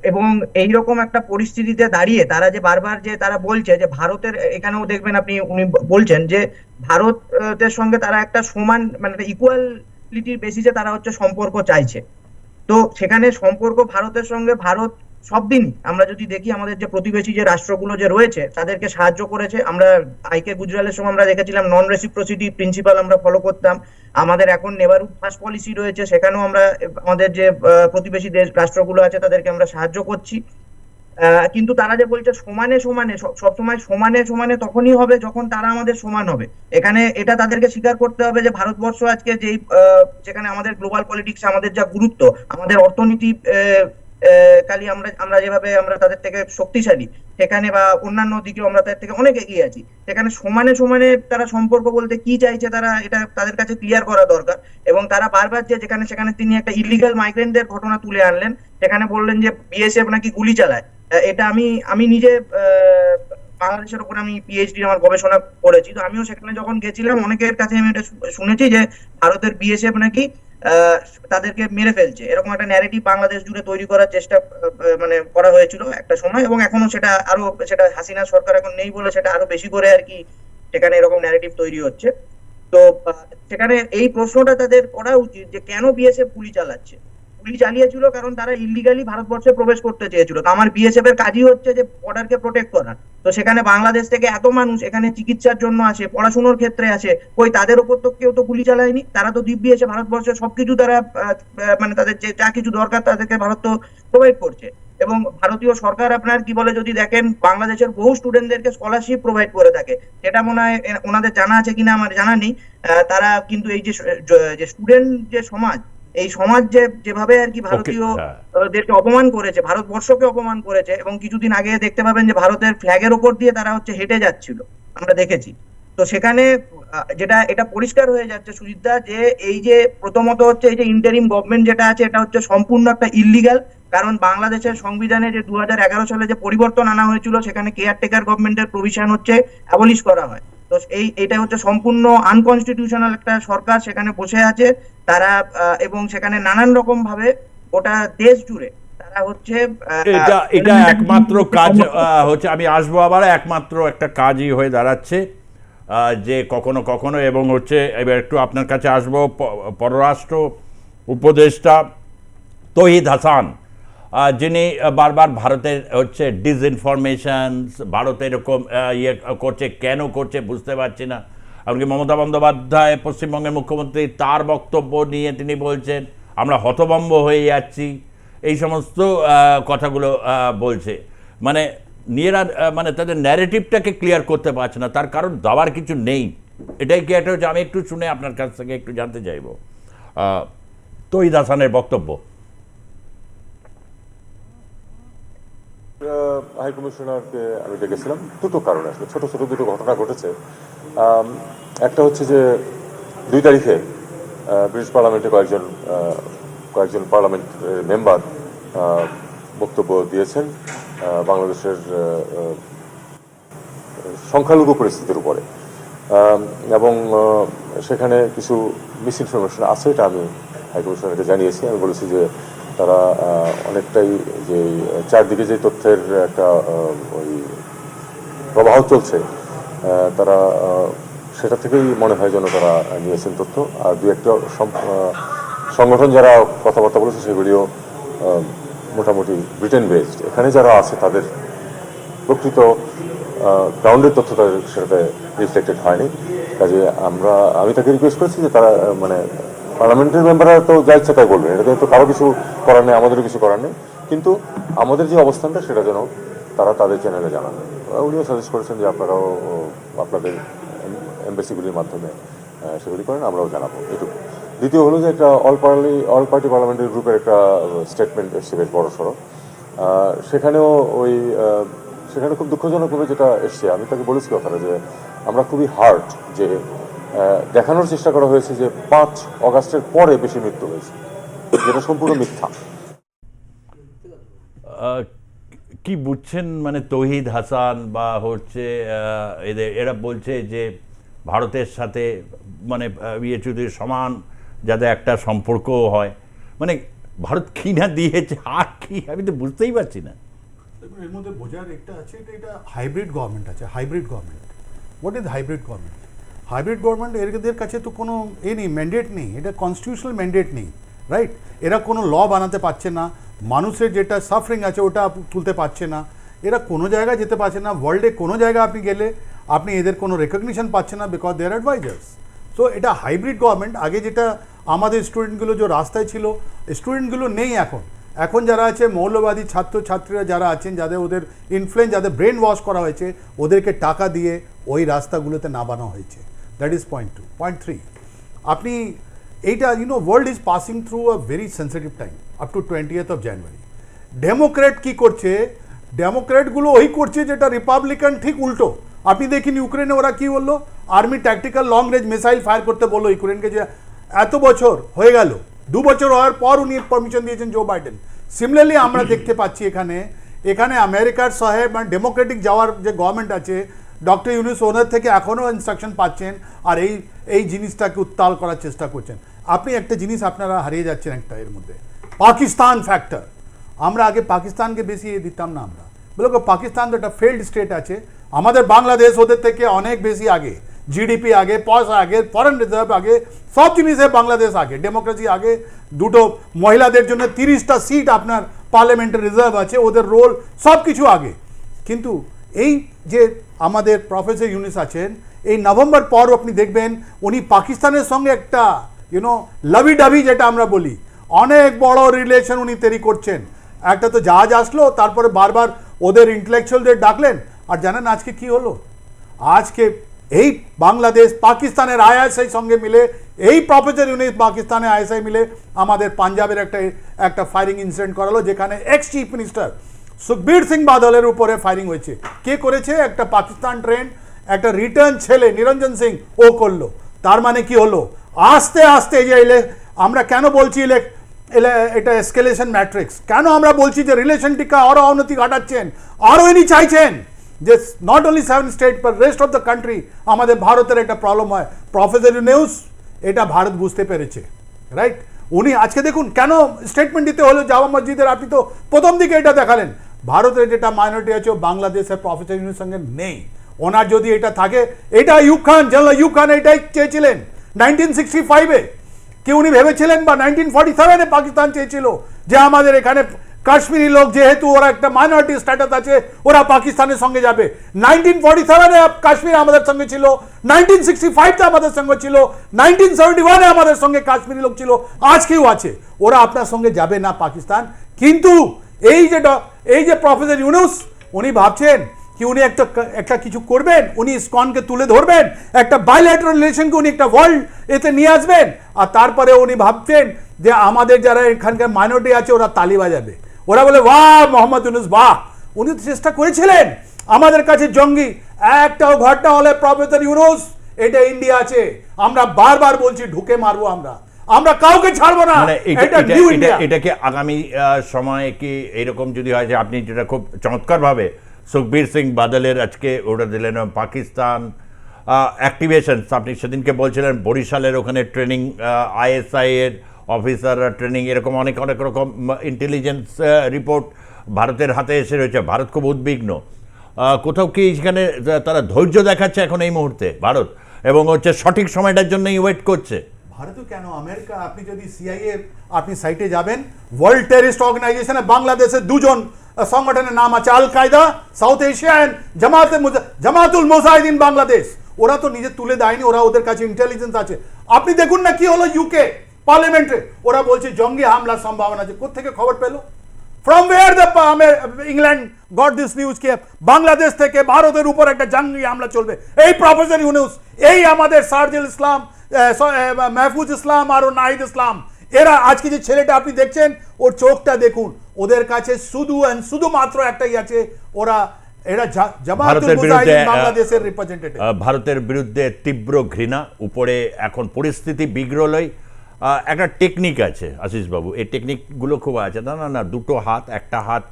এবং এইরকম একটা পরিস্থিতিতে দাঁড়িয়ে তারা যে বারবার যে তারা বলছে যে ভারতের, এখানেও দেখবেন আপনি উনি বলছেন যে ভারতের সঙ্গে তারা একটা সমান মানে ইকুয়ালিটির বেসিসে তারা হচ্ছে সম্পর্ক চাইছে। তো সেখানে সম্পর্ক ভারতের সঙ্গে ভারত সব দিনই আমরা যদি দেখি আমাদের যে প্রতিবেশী যে রাষ্ট্রগুলো যে রয়েছে তাদেরকে সাহায্য করেছে। আমরা আইকে গুজরালের সময় আমরা দেখেছিলাম নন রেসিপ্রোসিটি প্রিন্সিপাল আমরা ফলো করতাম। আমাদের এখন নেভারহুড ফার্স্ট পলিসি রয়েছে, সেখানেও আমরা আমাদের যে প্রতিবেশী দেশ রাষ্ট্রগুলো আছে তাদেরকে আমরা সাহায্য করছি। কিন্তু তারা যে বলছে সমানে সমানে, সবসময় সমানে সমানে তখনই হবে যখন তারা আমাদের সমান হবে। এখানে এটা তাদেরকে স্বীকার করতে হবে যে ভারতবর্ষ আজকে যেই যেখানে আমাদের গ্লোবাল পলিটিক্স আমাদের যা গুরুত্ব, আমাদের অর্থনীতি কালি আমরা যেভাবে আমরা তাদের থেকে শক্তিশালী সেখানে, বা অন্যান্য দিকেও আমরা তাদের থেকে অনেক এগিয়ে আছি, সেখানে সমানে সমানে তারা সম্পর্ক বলতে কি চাইছে তারা এটা তাদের কাছে ক্লিয়ার করা দরকার। এবং তারা বারবার যে যেখানে সেখানে তিনি একটা ইলিগাল মাইগ্রেন্টদের ঘটনা তুলে আনলেন, সেখানে বললেন যে বিএসএফ নাকি গুলি চালায়। এটা আমি নিজে বাংলাদেশের উপর আমি পিএইচডি আমার গবেষণা করেছি, তো আমিও সেখানে যখন গেছিলাম অনেকের কাছে আমি এটা শুনেছি যে ভারতের বিএসএফ নাকি তাদেরকে মেরে ফেলছে, এরকম একটা ন্যারেটিভ বাংলাদেশ জুড়ে তৈরি করার চেষ্টা মানে করা হয়েছিল একটা সময়, এবং এখনো সেটা আরো সেটা হাসিনা সরকার এখন নেই বলে সেটা আরো বেশি করে আর কি সেখানে এরকম ন্যারেটিভ তৈরি হচ্ছে। তো সেখানে এই প্রশ্নটা তাদের করা উচিত যে কেন বিএসএফ গুলি চালাচ্ছে। গুলি চালিয়েছিল কারণ তারা ইলিগালি ভারতবর্ষে প্রবেশ করতে চেয়েছিল। তো আমার বিএসএফ এর কাজই হচ্ছে যে বর্ডারকে প্রোটেক্ট করা। তো সেখানে বাংলাদেশ থেকে এত মানুষ এখানে চিকিৎসার জন্য আসে, পড়াশোনার ক্ষেত্রে আসে, কই তাদের উপর তো কেউ তো গুলি চালায়নি। তারা তো দিব্যি এসে ভারতবর্ষের সবকিছু তারা মানে তাদের যে যা কিছু দরকার তাদেরকে ভারত তো প্রোভাইড করছে। এবং ভারতীয় সরকার আপনার কি বলে যদি দেখেন বাংলাদেশের বহু স্টুডেন্টদেরকে স্কলারশিপ প্রোভাইড করে থাকে, সেটা মনে হয় ওনাদের জানা আছে কিনা আমার জানা নেই। তারা কিন্তু এই যে স্টুডেন্ট যে সমাজ, এই সমাজ যেভাবে আর কি ভারতীয়দেরকে অপমান করেছে, ভারতবর্ষকে অপমান করেছে, এবং কিছুদিন আগে দেখতে পাবেন যে ভারতের ফ্ল্যাগের ওপর দিয়ে তারা হচ্ছে হেঁটে যাচ্ছিল, আমরা দেখেছি। তো সেখানে যেটা এটা পরিষ্কার হয়ে যাচ্ছে সুজিতদা, যে এই যে প্রথমত হচ্ছে এই যে ইন্টারিম গভর্নমেন্ট যেটা আছে এটা হচ্ছে সম্পূর্ণ একটা ইলিগাল। কারণ বাংলাদেশের সংবিধানে যে 2011 সালে যে পরিবর্তন আনা হয়েছিল সেখানে কেয়ারটেকার গভর্নমেন্টের প্রভিশন হচ্ছে অ্যাবলিশ করা হয়। তো এইটা হচ্ছে সম্পূর্ণ আনকনস্টিটিউশনাল একটা সরকার সেখানে বসে আছে তারা, এবং সেখানে নানান রকম ভাবে গোটা দেশ জুড়ে তারা হচ্ছে এটা একমাত্র কাজ হচ্ছে, আমি আসবো আবার, একমাত্র একটা কাজই হয়ে দাঁড়াচ্ছে যে কখনো কখনো, এবং হচ্ছে এবার একটু আপনার কাছে আসবো পররাষ্ট্র উপদেষ্টা তৌহিদ হাসান, যিনি বারবার ভারতের হচ্ছে ডিসইনফরমেশন, ভারত এরকম ইয়ে করছে, কেন করছে বুঝতে পারছি না। এমনকি মমতা বন্দ্যোপাধ্যায় পশ্চিমবঙ্গের মুখ্যমন্ত্রী, তার বক্তব্য নিয়ে তিনি বলছেন আমরা হতভম্ব হয়ে যাচ্ছি, এই সমস্ত কথাগুলো বলছে। মানে নিজেরা মানে তাদের ন্যারেটিভটাকে ক্লিয়ার করতে পারছে না, তার কারণ দাবার কিছু নেই। এটাই কি একটা হচ্ছে, আমি একটু শুনে আপনার কাছ থেকে একটু জানতে চাইব তৌহিদ হাসানের বক্তব্য। হাই কমিশনারকে আমি ডেকেছিলাম দুটো কারণে, আসলে ছোট ছোট দুটো ঘটনা ঘটেছে। একটা হচ্ছে যে 2 তারিখে ব্রিটিশ পার্লামেন্টে কয়েকজন পার্লামেন্ট মেম্বার বক্তব্য দিয়েছেন বাংলাদেশের সংখ্যালঘু পরিস্থিতির উপরে, এবং সেখানে কিছু মিস ইনফরমেশন আছে, এটা আমি হাই কমিশনারকে জানিয়েছি। আমি বলেছি যে তারা অনেকটাই যে চারদিকে যে তথ্যের একটা ওই প্রবাহ চলছে, তারা সেটা থেকেই মনে হয় যেন তারা নিয়েছেন তথ্য। আর 2-1টা সংগঠন যারা কথাবার্তা বলেছে সেগুলিও মোটামুটি ব্রিটেন বেসড। এখানে যারা আছে তাদের প্রকৃত গ্রাউন্ডের তথ্য তাদের সেটাতে রিফ্লেক্টেড হয়নি। কাজে আমি তাকে রিকোয়েস্ট করেছি যে তারা মানে পার্লামেন্টের মেম্বাররা তো যা ইচ্ছা তাই বলবেন, এটাতে তো কারো কিছু করার নেই, আমাদেরও কিছু করার নেই, কিন্তু আমাদের যে অবস্থানটা সেটা যেন তারা তাদের চ্যানেলে জানান। উনিও সাজেস্ট করেছেন যে আপনারাও আপনাদের এমবাসিগুলির মাধ্যমে সেগুলি করেন, আমরাও জানাবো, এটুকু। দ্বিতীয় হলো যে একটা অল পার্টি পার্লামেন্টারি গ্রুপের একটা স্টেটমেন্ট এসছে বেশ বড় সড়ো। সেখানেও সেখানে খুব দুঃখজনকভাবে যেটা এসছে, আমি তাকে বলেছি কথাটা যে আমরা খুবই হার্ট যে দেখানোর চেষ্টা করা হয়েছে যে 5 অগাস্টের পরে বেশি মৃত্যু হয়েছে, যেটা সম্পূর্ণ মিথ্যা। কি বুঝছেন মানে তৌহিদ হাসান বা হচ্ছে এরা বলছে যে ভারতের সাথে মানে চৌধুরীর সমান যাতে একটা সম্পর্ক হয়, মানে ভারত কি না দিয়েছে আর কি, আমি তো বুঝতেই পারছি না। এর মধ্যে বোঝার একটা আছে, এটা হাইব্রিড গভর্নমেন্ট আছে, hybrid government. What is hybrid government? Hybrid government এদের কাছে তো কোনো নেই, ম্যান্ডেট নেই, এটা কনস্টিটিউশনাল ম্যান্ডেট নেই, রাইট? এরা কোনো ল বানাতে পারছে না, মানুষের যেটা সাফারিং আছে ওটা তুলতে পারছে না, এরা কোনো জায়গায় যেতে পারছে না, ওয়ার্ল্ডে কোনো জায়গায় আপনি গেলে আপনি এদের কোনো রেকগনিশন পাচ্ছে না, because they are advisers. So এটা হাইব্রিড গভর্নমেন্ট। আগে যেটা আমাদের স্টুডেন্টগুলো যে রাস্তায় ছিল, স্টুডেন্টগুলো নেই এখন যারা আছে মৌলবাদী ছাত্রছাত্রীরা যারা আছেন, যাদের ওদের ইনফ্লুয়েন্স, যাদের ব্রেন ওয়াশ করা হয়েছে, ওদেরকে টাকা দিয়ে ওই রাস্তাগুলোতে নামানো হয়েছে। That is point 2। পয়েন্ট 3, আপনি এইটা world is passing through a very sensitive time up to 20th of January। Democrat কি করছে? ডেমোক্র্যাটগুলো ওই করছে যেটা রিপাবলিকান ঠিক উল্টো। আপনি দেখুন ইউক্রেনে ওরা কি বললো, army tactical long range missile fire করতে বললো ইউক্রেনকে, যে এত বছর হয়ে গেল, 2 বছর হওয়ার পর উনি পারমিশন দিয়েছেন জো বাইডেন। সিমিলারলি আমরা দেখতে পাচ্ছি এখানে আমেরিকার সাহেব মানে ডেমোক্রেটিক যাওয়ার যে গভর্নমেন্ট আছে, ডক্টর ইউনুস ওনার থেকে এখনও ইনস্ট্রাকশন পাচ্ছেন আর এই জিনিসটাকে উত্তাল করার চেষ্টা করছেন। আপনি একটা জিনিস আপনারা হারিয়ে যাচ্ছেন একটা এর মধ্যে, পাকিস্তান ফ্যাক্টর। আমরা আগে পাকিস্তানকে বেশি দিতাম না, আমরা বলবো পাকিস্তান তো একটা ফেল্ড স্টেট আছে, আমাদের বাংলাদেশ ওদের থেকে অনেক বেশি আগে, জিডিপি আগে, পয়সা আগে, ফরেন রিজার্ভ আগে, সব জিনিসে বাংলাদেশ আগে, ডেমোক্রেসি আগে, দুটো মহিলাদের জন্য 30টা সিট আপনার পার্লামেন্টের রিজার্ভ আছে, ওদের রোল সব কিছু আগে। কিন্তু এই যে আমাদের প্রফেসর ইউনুস আছেন, এই নভেম্বর পর আপনি দেখবেন উনি পাকিস্তানের সঙ্গে একটা লাভি ডাভি যেটা আমরা বলি, অনেক বড় রিলেশন উনি তৈরি করছেন। একটা তো জাহাজ আসলো, তারপরে বারবার ওদের ইন্টেলেকচুয়ালদের ডাকলেন, আর জানেন আজকে কি হলো? আজকে এই বাংলাদেশ পাকিস্তানের আইএসআই সঙ্গে মিলে, এই প্রফেসর ইউনুস পাকিস্তানের আইএসআই মিলে আমাদের পাঞ্জাবের একটা ফায়ারিং ইনসিডেন্ট করালো, যেখানে x chief minister Sukhbir Singh বাদলের উপরে ফায়ারিং হয়েছে। কে করেছে? একটা পাকিস্তান ট্রেন, একটা রিটার্ন ছেলে নিরঞ্জন সিং ও করলো। তার মানে কি হলো? আস্তে আস্তে যে আমরা কেন বলছি এটা এসকেলেশন ম্যাট্রিক্স, কেন আমরা বলছি যে রিলেশনটিকে আরও অবনতি ঘটাচ্ছেন, আরও ইনি চাইছেন যে not only 7 state but rest of the country আমাদের ভারতের একটা প্রবলেম হয়। প্রফেসর ইউনুস এটা ভারত বুঝতে পেরেছে, রাইট? উনি আজকে দেখুন কেন স্টেটমেন্ট দিতে হলো জামা মসজিদের, আপনি তো প্রথম দিকে এটা দেখালেন, ভারতের যেটা মাইনরিটি আছে বাংলাদেশের প্রফেসর ইউনুসের সঙ্গে নেই। ওনার যদি এটা থাকে, এটা ইউব খান, জেনারেল ইউব খান এটাই চেয়েছিলেন 1965-এ, কি উনি ভেবেছিলেন? বা 1947-এ পাকিস্তান চেয়েছিল যে আমাদের এখানে কাশ্মীরি লোক যেহেতু ওরা একটা মাইনরিটি স্ট্যাটাস আছে, ওরা পাকিস্তানের সঙ্গে যাবে। 1947-এ কাশ্মীর আমাদের সঙ্গে ছিল, 1965-তে আমাদের সঙ্গে ছিল, 1971-এ আমাদের সঙ্গে কাশ্মীরি লোক ছিল, আজকেও আছে। ওরা আপনার সঙ্গে যাবে না পাকিস্তান। কিন্তু এই যে প্রফেসর ইউনুস, উনি ভাবছেন কি উনি একটা কিছু করবেন, উনি ইসকনকে তুলে ধরবেন, একটা বাইল্যাটারাল রিলেশনকে উনি একটা ওয়ার্ল্ড এতে নিয়ে আসবেন, আর তারপরে উনি ভাবছেন যে আমাদের যারা এখানকার মাইনরিটি আছে ওরা তালি বাজাবে, ওরা বলে বাহ মোহাম্মদ ইউনুস বাহ। উনি তো চেষ্টা করেছিলেন আমাদের কাছে জঙ্গি একটাও ঘটনা হলে প্রফেসর ইউনুস এটা ইন্ডিয়া আছে, আমরা বারবার বলছি ঢুকে মারবো, আমরা কাউকে ছাড়বো না। এটাকে আগামী সময়ে কি এরকম যদি হয় যে আপনি যেটা খুব চমৎকারভাবে সুখবীর সিং বাদলের আজকে ওটা দিলেন, পাকিস্তান অ্যাক্টিভেশন, আপনি সেদিনকে বলছিলেন বরিশালের ওখানে ট্রেনিং, আইএসআই এর অফিসাররা ট্রেনিং, এরকম অনেক রকম ইন্টেলিজেন্স রিপোর্ট ভারতের হাতে এসে রয়েছে। ভারত খুব উদ্বিগ্ন, কোথাও কি সেখানে তারা ধৈর্য দেখাচ্ছে এখন এই মুহূর্তে ভারত, এবং সঠিক সময়টার জন্যই ওয়েট করছে। ভারতও কেন, আমেরিকা, আপনি যদি সিআইএ আপনি সাইটে যাবেন, ওয়ার্ল্ড টেররিস্ট অর্গানাইজেশনে বাংলাদেশের 2জন সংগঠনের নাম আছে, আল কায়দা সাউথ এশিয়া অ্যান্ড জামাতুল মুজাহিদিন বাংলাদেশ। ওরা তো নিজে তুলে দেয়নি, ওরা ওদের কাছে ইন্টেলিজেন্স আছে। আপনি দেখুন না কি হলো ইউকে পার্লামেন্টে, ওরা বলছে জঙ্গি হামলার সম্ভাবনা আছে। কোত্থেকে খবর পেল? From where the England got this news কে বাংলাদেশ থেকে ভারতের উপর একটা জঙ্গি হামলা চলবে। এই প্রফেসর ইউনুস, এই আমাদের সার্জিল ইসলাম, মাহফুজ ইসলাম আর নাহিদ ইসলাম, এরা আজকে যে ছেলেটা আপনি দেখছেন ওর চোখটা দেখুন, ওদের কাছে শুধুমাত্র একটাই আছে, এরা জামায়াতুল মুজাহিদিন বাংলাদেশের রিপ্রেজেন্টেটিভ। ভারতের বিরুদ্ধে তীব্র ঘৃণা, উপরে এখন পরিস্থিতি বিগড়লই। একটা টেকনিক আছে আশিস বাবু, এই টেকনিকগুলো খুব আছে। না দুটো হাত, একটা হাত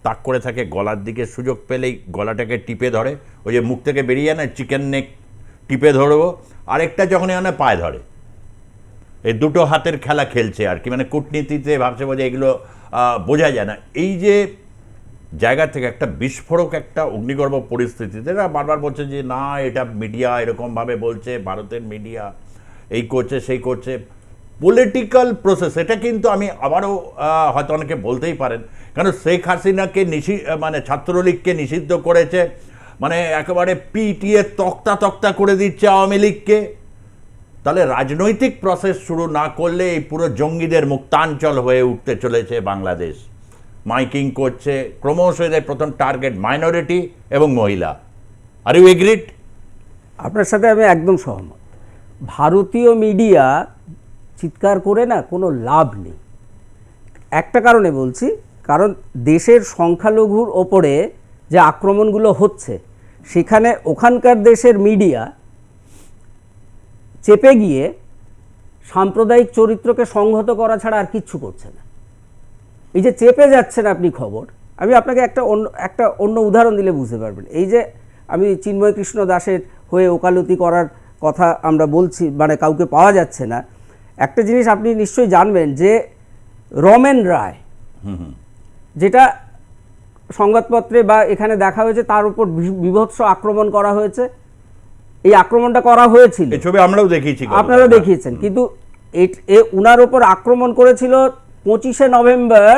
তাক করে থাকে গলার দিকে, সুযোগ পেলেই গলাটাকে টিপে ধরে, ওই যে মুখ থেকে বেরিয়ে যায় না চিকেন নেক টিপে ধরবো, আরেকটা যখন এখানে পায়ে ধরে। এই দুটো হাতের খেলা খেলছে আর কি, মানে কূটনীতিতে ভাবছে বোঝে, এগুলো বোঝা যায় না। এই যে জায়গা থেকে একটা বিস্ফোরক, একটা অগ্নিগর্ভ পরিস্থিতিতে এরা বারবার বলছে যে না এটা মিডিয়া এরকমভাবে বলছে, ভারতের মিডিয়া এই করছে সেই করছে, পলিটিক্যাল প্রসেস। এটা কিন্তু আমি আবারও হয়তো অনেকে বলতেই পারেন, কারণ শেখ হাসিনাকে মানে ছাত্রলীগকে নিষিদ্ধ করেছে, মানে একেবারে পিটিএ তক্তা করে দিচ্ছে আওয়ামী লীগকে। তাহলে রাজনৈতিক প্রসেস শুরু না করলে এই পুরো জঙ্গিদের মুক্তাঞ্চল হয়ে উঠতে চলেছে বাংলাদেশ। মাইকিং করছে, ক্রমশ এদের প্রথম টার্গেট মাইনরিটি এবং মহিলা। Are you agreed? আপনার সাথে আমি একদম সহমত। ভারতীয় মিডিয়া চিৎকার করে না কোনো লাভ নেই। একটা কারণে বলছি, কারণ দেশের সংখ্যালঘুর ওপরে যে আক্রমণগুলো হচ্ছে, সেখানে ওখানকার দেশের মিডিয়া চেপে গিয়ে সাম্প্রদায়িক চরিত্রকে সংহত করা ছাড়া আর কিচ্ছু করছে না। এই যে চেপে যাচ্ছেন আপনি খবর, আমি আপনাকে একটা অন্য উদাহরণ দিলে বুঝতে পারবেন। এই যে আমি চিন্ময় কৃষ্ণ দাসের হয়ে ওকালতি করার কথা আমরা বলছি, মানে কাউকে পাওয়া যাচ্ছে না। একটা জিনিস আপনি নিশ্চয়ই জানবেন যে রমেন রায়, যেটা সংবাদপত্রে বা এখানে দেখা হয়েছে, তার উপর বিভৎস আক্রমণ করা হয়েছে। এই আক্রমণটা করা হয়েছিল, ছবি আমরাও দেখিয়েছি, আপনারা দেখিয়েছেন, কিন্তু উনার উপর আক্রমণ করেছিল 25শে নভেম্বর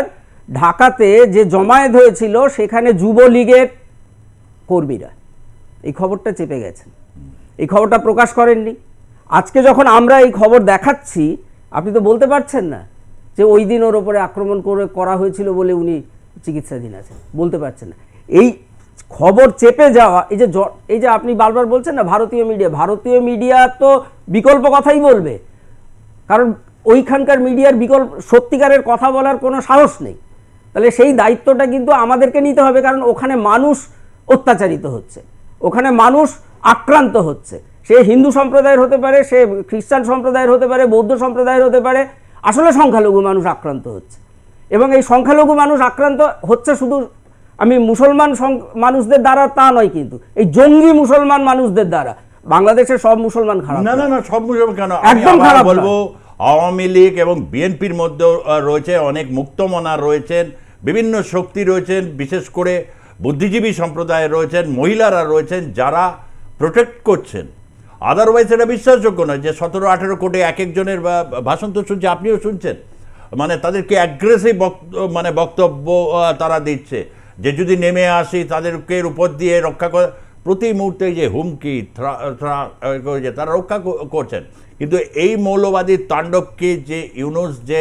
ঢাকাতে যে জমায়েত হয়েছিল, সেখানে যুবলীগের কর্মীরা। এই খবরটা চেপে গেছেন, এই খবরটা প্রকাশ করেননি। আজকে যখন আমরা এই খবর দেখাচ্ছি, আপনি তো বলতে পারছেন না যে ওই দিন ওর ওপরে আক্রমণ করা হয়েছিল বলে উনি চিকিৎসাধীন আছেন, বলতে পারছেন না। এই খবর চেপে যাওয়া, এই যে আপনি বারবার বলছেন না ভারতীয় মিডিয়া তো বিকল্প কথাই বলবে, কারণ ওইখানকার মিডিয়ার সত্যিকারের কথা বলার কোনো সাহস নেই। তাহলে সেই দায়িত্বটা কিন্তু আমাদেরকে নিতে হবে, কারণ ওখানে মানুষ অত্যাচারিত হচ্ছে, ওখানে মানুষ আক্রান্ত হচ্ছে। সে হিন্দু সম্প্রদায়ের হতে পারে, সে খ্রিস্টান সম্প্রদায়ের হতে পারে, বৌদ্ধ সম্প্রদায়ের হতে পারে, আসলে সংখ্যালঘু মানুষ আক্রান্ত হচ্ছে। এবং এই সংখ্যালঘু মানুষ আক্রান্ত হচ্ছে শুধু আমি মুসলমান মানুষদের দ্বারা তা নয়, কিন্তু এই জঙ্গি মুসলমান মানুষদের দ্বারা। বাংলাদেশের সব মুসলমান খারাপ না, সব মুসলমান কেন, একদম খারাপ বলবো আওয়ামী লীগ এবং বিএনপির মধ্যে রয়েছে অনেক মুক্তমনা রয়েছেন, বিভিন্ন শক্তি রয়েছেন, বিশেষ করে বুদ্ধিজীবী সম্প্রদায় রয়েছেন, মহিলারা রয়েছেন, যারা প্রোটেক্ট করছেন। আদারওয়াইজ এটা বিশ্বাসযোগ্য নয় যে 17-18 কোটি এক একজনের ভাষণ তো শুনছে, আপনিও শুনছেন, মানে তাদেরকে অ্যাগ্রেসিভ বক্তব্য তারা দিচ্ছে যে যদি নেমে আসি তাদেরকে উপর দিয়ে রক্ষা করে, প্রতি মুহূর্তে যে হুমকি তারা রক্ষা করছেন। কিন্তু এই মৌলবাদী তাণ্ডবকে যে ইউনুস যে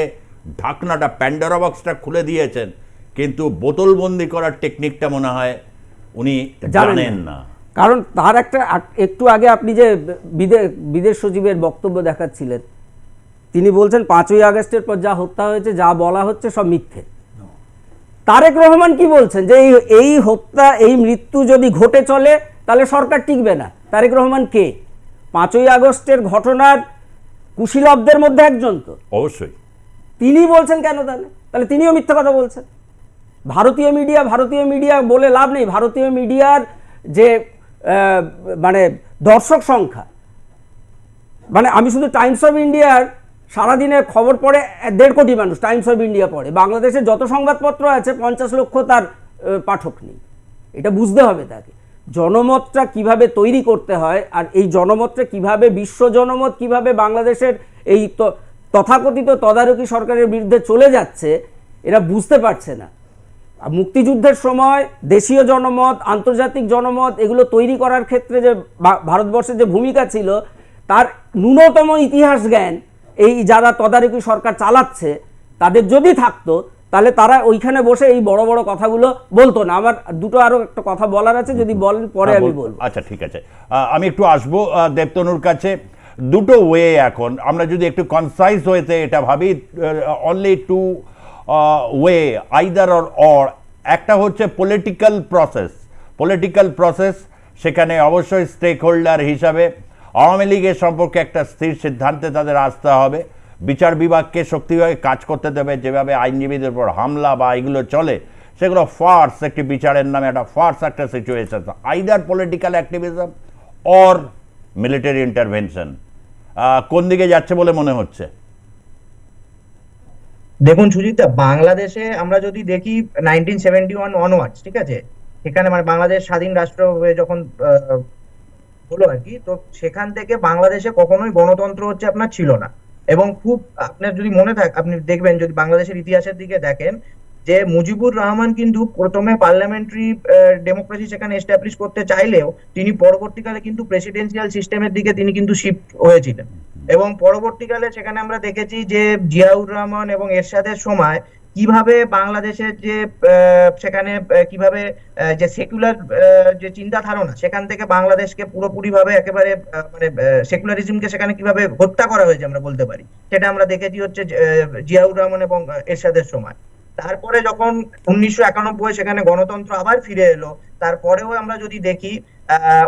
ঢাকনাটা, প্যান্ডোরা বক্সটা খুলে দিয়েছেন, কিন্তু বোতলবন্দি করার টেকনিকটা মনে হয় উনি জানেন না। কারণ তার একটু আগে আপনি যে বিদেশ সচিবের বক্তব্য দেখাচ্ছিলেন, তিনি বলছেন 5ই আগস্টের পর যা হত্যা হয়েছে, যা বলা হচ্ছে সব মিথ্যে। তারেক রহমান কি বলছেন যে এই হত্যা, এই মৃত্যু যদি ঘটে চলে তাহলে সরকার টিকবে না। তারেক রহমান কে? 5ই আগস্টের ঘটনার কুশীলবদের মধ্যে একজন তো, অবশ্যই। তিনি বলছেন কেন? তাহলে তিনিও মিথ্যা কথা বলছেন। ভারতীয় মিডিয়া বলে লাভ নেই। ভারতীয় মিডিয়ার যে মানে দর্শক সংখ্যা, মানে আমি শুধু টাইমস অফ ইন্ডিয়ার সারাদিনের খবর পড়ে 1.5 কোটি মানুষ টাইমস অফ ইন্ডিয়া পড়ে। বাংলাদেশে যত সংবাদপত্র আছে 50 লক্ষ তার পাঠক নেই। এটা বুঝতে হবে তাকে, জনমতটা কিভাবে তৈরি করতে হয়, আর এই জনমতটা কিভাবে, বিশ্ব জনমত কিভাবে বাংলাদেশের এই তথাকথিত তদারকি সরকারের বিরুদ্ধে চলে যাচ্ছে, এরা বুঝতে পারছে না। মুক্তিযুদ্ধের সময় দেশীয় জনমত, আন্তর্জাতিক জনমত, এগুলো তৈরি করার ক্ষেত্রে যে ভারতবর্ষের যে ভূমিকা ছিল, তার ন্যূনতম ইতিহাস জ্ঞান এই যারা তদারকি সরকার চালাচ্ছে তাদের যদি থাকতো, তাহলে তারা ওইখানে বসে এই বড় বড় কথাগুলো বলতো না। আমার দুটো আরো একটা কথা বলার আছে, যদি বলেন পরে আমি বলবো। আচ্ছা ঠিক আছে, আমি একটু আসবো দেবতনুর কাছে। দুটো ওয়ে এখন আমরা যদি একটু কনসাইজ ওয়েতে এটা ভাবি, only two way, either or. একটা হচ্ছে পলিটিক্যাল প্রসেস, সেখানে অবশ্যই স্টেক হোল্ডার হিসাবে আওয়ামী লীগের সম্পর্কে একটা স্থির সিদ্ধান্তে তাদের আসতে হবে, বিচার বিভাগকে শক্তিভাবে কাজ করতে দেবে। যেভাবে আইনজীবীদের উপর হামলা বা এগুলো চলে, সেগুলো ফার্স, একটি বিচারের নামে একটা ফার্স একটা situation. Either political activism or military intervention, কোন দিকে যাচ্ছে বলে মনে হচ্ছে? দেখুন সুজিতা, বাংলাদেশে আমরা যদি দেখি 1971 অনওয়ার্ডস, ঠিক আছে, সেখানে মানে বাংলাদেশ স্বাধীন রাষ্ট্র হয়ে যখন হলো আর কি, তো সেখান থেকে বাংলাদেশে কখনোই গণতন্ত্র হচ্ছে আপনার ছিল না। এবং খুব আপনার যদি মনে থাকে, আপনি দেখবেন যদি বাংলাদেশের ইতিহাসের দিকে দেখেন, যে মুজিবুর রহমান কিন্তু প্রথমে পার্লামেন্টারি ডেমোক্রেসি সেখানে এস্টাবলিশ করতে চাইলেও তিনি পরবর্তীকালে কিন্তু প্রেসিডেন্সিয়াল সিস্টেমের দিকে তিনি কিন্তু শিফট হয়েছিলেন। এবং পরবর্তীকালে সেখানে আমরা দেখেছি যে জিয়াউর রহমান এবং এরশাদের সময় কিভাবে বাংলাদেশের যে সেখানে কিভাবে যে সেকুলার যে চিন্তা ধারণা, সেখান থেকে বাংলাদেশকে পুরোপুরি ভাবে একেবারে মানে সেকুলারিজমকে সেখানে কিভাবে হত্যা করা হয়েছে আমরা বলতে পারি, সেটা আমরা দেখেছি হচ্ছে জিয়াউর রহমান এবং এরশাদের সময়। তারপরে যখন 1991 সেখানে গণতন্ত্র আবার ফিরে এলো, তারপরেও আমরা যদি দেখি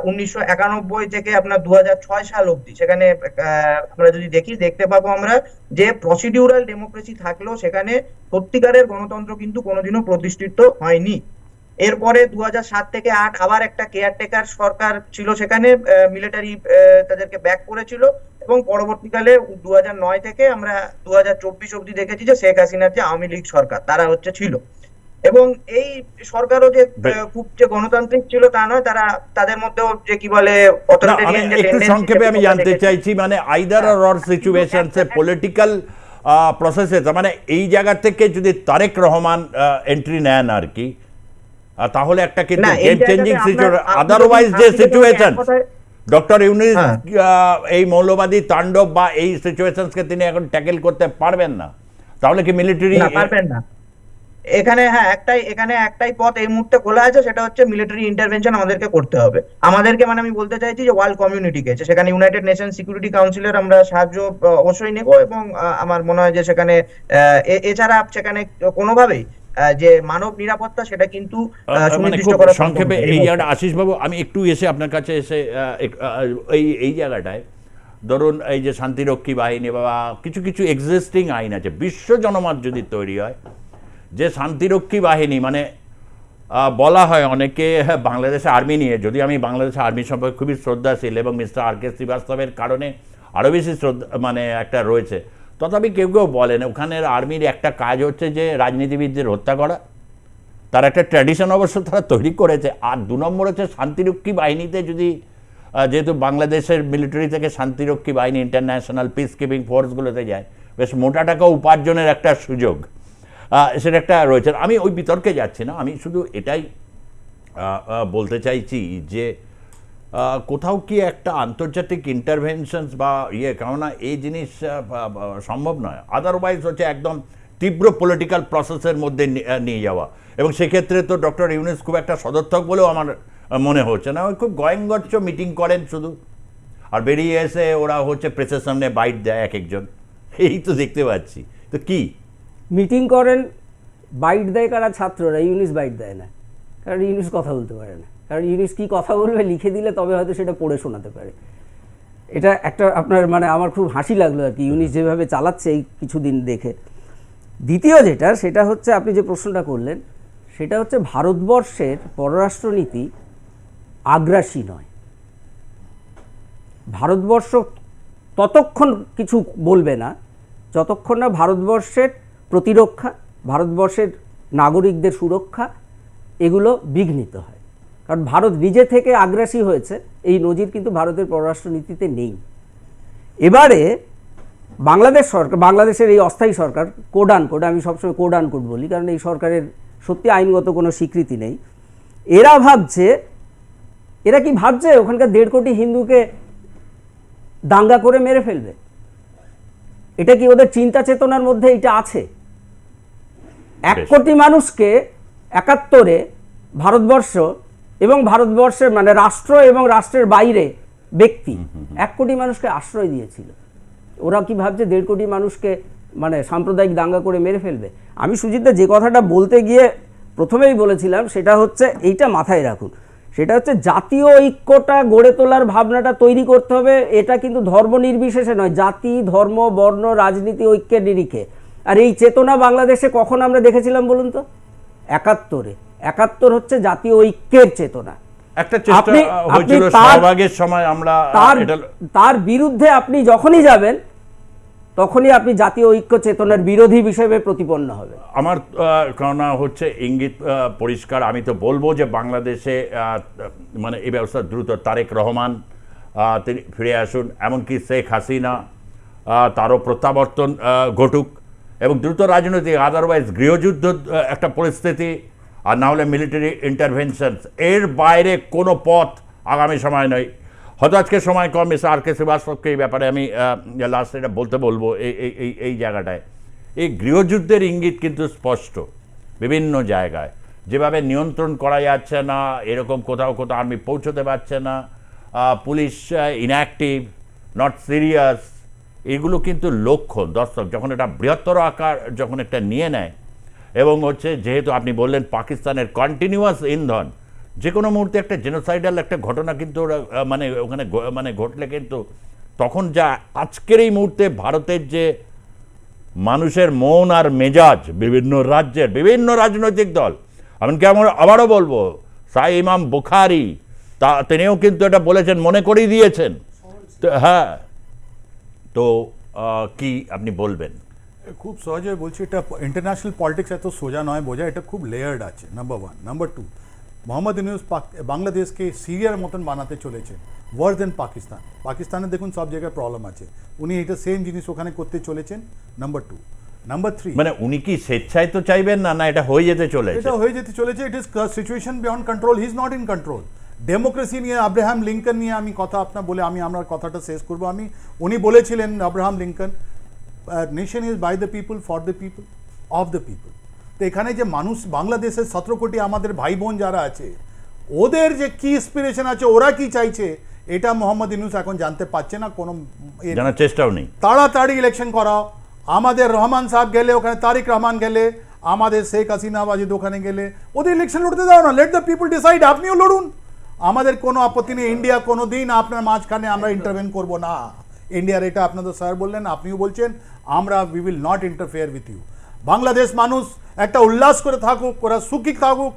1991 থেকে আপনার 2006 সাল অবধি সেখানে আমরা যদি দেখতে পাবো আমরা যে প্রসিডিউরাল ডেমোক্রেসি থাকলেও সেখানে সত্যিকারের গণতন্ত্র কিন্তু কোনোদিনও প্রতিষ্ঠিত হয়নি। এরপরে 2007 থেকে 2008 আবার একটা কেয়ারটেকার সরকার ছিল, সেখানে মিলিটারি তাদেরকে ব্যাক করেছিল। এবং পরবর্তীকালে 2009 থেকে আমরা 2024 অবধি দেখেছি যে শেখ হাসিনার যে আওয়ামী লীগ সরকার তারা হচ্ছে ছিল। এবং এই সরকারও যে খুব যে গণতান্ত্রিক ছিল তা নয়, তারা তাদের মধ্যেও যে কি বলে অথরিটেরিয়ান যে একটু সংক্ষেপে আমি জানতে চাইছি, মানে আইদার অর সিচুয়েশনসে পলিটিক্যাল প্রসেসে, মানে এই জায়গা থেকে যদি তারেক রহমান এন্ট্রি নেন আর কি, তাহলে একটা কিন্তু গেম চেঞ্জিং সিচুয়েশন। আদারওয়াইজ যে সিচুয়েশন, ডক্টর ইউনূস এই মৌলবাদী তাণ্ডব বা এই সিচুয়েশনসকে তিনি এখন ট্যাকেল করতে পারবেন না, তাহলে কি মিলিটারি? পারবেন না। এখানে একটাই পথ এই মুহূর্তে খোলা আছে, সেটা হচ্ছে মিলিটারি ইন্টারভেনশন আমাদেরকে করতে হবে। আমাদেরকে মানে আমি বলতে চাইছি যে ওয়ার্ল্ড কমিউনিটিকে, সেখানে ইউনাইটেড নেশন সিকিউরিটি কাউন্সিলের আমরা সাহায্য অবশ্যই নেব। এবং আমার মনে হয় যে সেখানে এছাড়া সেখানে কোনোভাবেই যে মানব নিরাপত্তা সেটা কিন্তু সুনির্দিষ্ট করা সংক্ষেপে এই জায়গাটা আশিস বাবু, আমি একটু এসে আপনার কাছে এসে এই জায়গাটায় ধরুন এই যে শান্তিরক্ষী বাহিনী বা কিছু কিছু এক্সিস্টিং আইন আছে, বিশ্ব জনমত যদি তৈরি হয় যে শান্তিরক্ষী বাহিনী, মানে বলা হয় অনেকে বাংলাদেশ আর্মি নিয়ে, যদি আমি বাংলাদেশ আর্মি সম্পর্কে খুবই শ্রদ্ধাশীল এবং মিস্টার আর কে শ্রীবাস্তবের কারণে আরও বেশি শ্রদ্ধা মানে একটা রয়েছে, তথাপি কেউ কেউ বলেন ওখানের আর্মির একটা কাজ হচ্ছে যে রাজনীতিবিদদের হত্যা করা। তার একটা ট্র্যাডিশন অবশ্য তারা তৈরি করেছে। আর 2 নম্বর হচ্ছে শান্তিরক্ষী বাহিনীতে যদি, যেহেতু বাংলাদেশের মিলিটারি থেকে শান্তিরক্ষী বাহিনী ইন্টারন্যাশনাল পিস কিপিং ফোর্সগুলোতে যায়, বেশ মোটা টাকা উপার্জনের একটা সুযোগ, সেটা একটা রয়েছে। আমি ওই বিতর্কে যাচ্ছি না, আমি শুধু এটাই বলতে চাইছি যে কোথাও কি একটা আন্তর্জাতিক ইন্টারভেনশনস বা কেননা এই জিনিস সম্ভব নয়, আদারওয়াইজ হচ্ছে একদম তীব্র পলিটিক্যাল প্রসেসের মধ্যে নিয়ে যাওয়া। এবং সেক্ষেত্রে তো ডক্টর ইউনূস খুব একটা সদর্থক বলেও আমার মনে হচ্ছে না। ওই খুব গোয়েঙ্গচ্ছ মিটিং করেন শুধু, আর বেরিয়ে এসে ওরা হচ্ছে প্রেসের সামনে বাইট দেয় এক একজন, এই তো দেখতে পাচ্ছি। তো কি মিটিং করেন, বাইট দেয় কারা? ছাত্ররা। ইউনূস বাইট দেয় না, কারণ ইউনূস কথা বলতে পারে না। কারণ ইউনূস কী কথা বলবে লিখে দিলে তবে হয়তো সেটা পড়ে শোনাতে পারে। এটা একটা আপনার মানে আমার খুব হাসি লাগলো আর কি, ইউনূস যেভাবে চালাচ্ছে এই কিছুদিন দেখে। দ্বিতীয় যেটা, সেটা হচ্ছে আপনি যে প্রশ্নটা করলেন, সেটা হচ্ছে ভারতবর্ষের পররাষ্ট্রনীতি আগ্রাসী নয়। ভারতবর্ষ ততক্ষণ কিছু বলবে না যতক্ষণ না ভারতবর্ষের প্রতিরক্ষা, ভারতবর্ষের নাগরিকদের সুরক্ষা এগুলো বিঘ্নিত হয়। কারণ ভারত নিজে থেকে আগ্রাসী হয়েছে, এই নজির কিন্তু ভারতের পররাষ্ট্রনীতিতে নেই। এবারে বাংলাদেশ সরকার, বাংলাদেশের এই অস্থায়ী সরকার, কোড আমি সবসময় কোড বলি, কারণ এই সরকারের সত্যি আইনগত কোনো স্বীকৃতি নেই। এরা কি ভাবছে ওখানকার 1.5 কোটি হিন্দুকে দাঙ্গা করে মেরে ফেলবে? এটা কি ওদের চিন্তা চেতনার মধ্যে এটা আছে? 1 কোটি মানুষকে 71-এ ভারতবর্ষ এবং ভারতবর্ষের মানে রাষ্ট্র এবং রাষ্ট্রের বাইরে ব্যক্তি 1 কোটি মানুষকে আশ্রয় দিয়েছিল। ওরা কি ভাবছে 1.5 কোটি মানুষকে মানে সাম্প্রদায়িক দাঙ্গা করে মেরে ফেলবে? আমি সুজিতদা যে কথাটা বলতে গিয়ে প্রথমেই বলেছিলাম সেটা হচ্ছে এইটা মাথায় রাখুন, সেটা হচ্ছে জাতীয় ঐক্যটা গড়ে তোলার ভাবনাটা তৈরি করতে হবে। এটা কিন্তু ধর্ম নির্বিশেষে নয়, জাতি, ধর্ম, বর্ণ, রাজনীতি ঐক্যের নিরিখে। আর এই চেতনা বাংলাদেশে কখন আমরা দেখেছিলাম বলুন তো? 71-এ। 71 হচ্ছে জাতীয় ঐক্যের চেতনা। একটা চেষ্টা আপনি- হয়েছিল আপনি তার- শাহবাগের সময়, আমরা তার বিরুদ্ধে আপনি যখনই যাবেন তখনই আপনি জাতীয় ঐক্য চেতনার বিরোধী হিসেবে প্রতিপন্ন হবেন। আমার কারণা হচ্ছে ইঙ্গিত পরিষ্কার। আমি তো বলবো যে বাংলাদেশে মানে এই ব্যবস্থা দ্রুত তারেক রহমান তিনি ফিরে আসুন, এমনকি শেখ হাসিনা তারও প্রত্যাবর্তন ঘটুক এবং দ্রুত রাজনৈতিক, আদারওয়াইজ গৃহযুদ্ধ একটা পরিস্থিতি, আর না হলে মিলিটারি ইন্টারভেনশন, এর বাইরে কোনো পথ আগামী সময় নয়। হয়তো আজকে সময় কম, মিস্টার আর কে শ্রীবাস্তবকে এই ব্যাপারে আমি লাস্ট এটা বলতে বলবো এই জায়গাটায়। এই গৃহযুদ্ধের ইঙ্গিত কিন্তু স্পষ্ট বিভিন্ন জায়গায়, যেভাবে নিয়ন্ত্রণ করা যাচ্ছে না, এরকম কোথাও কোথাও আর্মি পৌঁছতে পারছে না, পুলিশ ইনঅ্যাক্টিভ, নট সিরিয়াস, এগুলো কিন্তু লক্ষণ দর্শক যখন এটা বৃহত্তর আকার যখন একটা নিয়ে নেয়। এবং হচ্ছে যেহেতু আপনি বললেন পাকিস্তানের কন্টিনিউয়াস ইন্ধন, যে কোনো মুহূর্তে একটা জেনোসাইডাল একটা ঘটনা কিন্তু মানে ওখানে মানে ঘটলে কিন্তু তখন যা আজকের এই মুহূর্তে ভারতের যে মানুষের মন আর মেজাজ, বিভিন্ন রাজ্যের বিভিন্ন রাজনৈতিক দল, এমনকি আমরা আবারও বলবো শাহ ইমাম বুখারি তিনিও কিন্তু এটা বলেছেন, মনে করিয়ে দিয়েছেন। তো হ্যাঁ, তো কি আপনি বলবেন? খুব সহজে বলছি, এটা ইন্টারন্যাশনাল পলিটিক্স এত সোজা নয় বোঝা, এটা খুব লেয়ার্ড আছে, নাম্বার 1। নাম্বার 2, মোহাম্মদ ইউনূস বাংলাদেশকে সিরিয়ার মতন বানাতে চলেছেন, ওয়ার্স দেন পাকিস্তান। পাকিস্তানে দেখুন সব জায়গায় প্রবলেম আছে, উনি এটা সেম জিনিস ওখানে করতে চলেছেন, নাম্বার 2। নাম্বার 3, মানে উনি কি স্বেচ্ছায় তো চাইবেন না, না এটা হয়ে যেতে চলেছে? এটা হয়ে যেতে চলেছে। It is situation beyond control, he is not in control. Democracy নিয়ে আব্রাহাম লিঙ্কন নিয়ে আমি কথা আপনার বলে আমার কথাটা শেষ করবো। উনি বলেছিলেন Abraham Lincoln, nation is by the people, for the people, of the people. তো এখানে যে মানুষ, বাংলাদেশের 17 কোটি আমাদের ভাই বোন যারা আছে, ওদের যে কি ইন্সপিরেশন আছে, ওরা কি চাইছে, এটা মোহাম্মদ ইউনূস এখন জানতে পারছে না, কোনো জানার চেষ্টাও নেই। তাড়াতাড়ি ইলেকশন করাও। আমাদের রহমান সাহেব গেলে ওখানে, তারিক রহমান গেলে, আমাদের শেখ হাসিনা বাজিদ ওখানে গেলে, ওদের ইলেকশন লড়তে দাও না, লেট দ্য পিপল ডিসাইড। আপনিও লড়ুন, আমাদের কোনো আপত্তি নেই। ইন্ডিয়া কোনো দিন আপনার মাঝখানে আমরা ইন্টারভেন করব না। ইন্ডিয়ার এটা আপনাদের স্যার বললেন, আপনিও বলছেন, আমরা we will not interfere with you. Bangladesh মানুষ একটা উল্লাস করে থাকুক, ওরা সুখী থাকুক,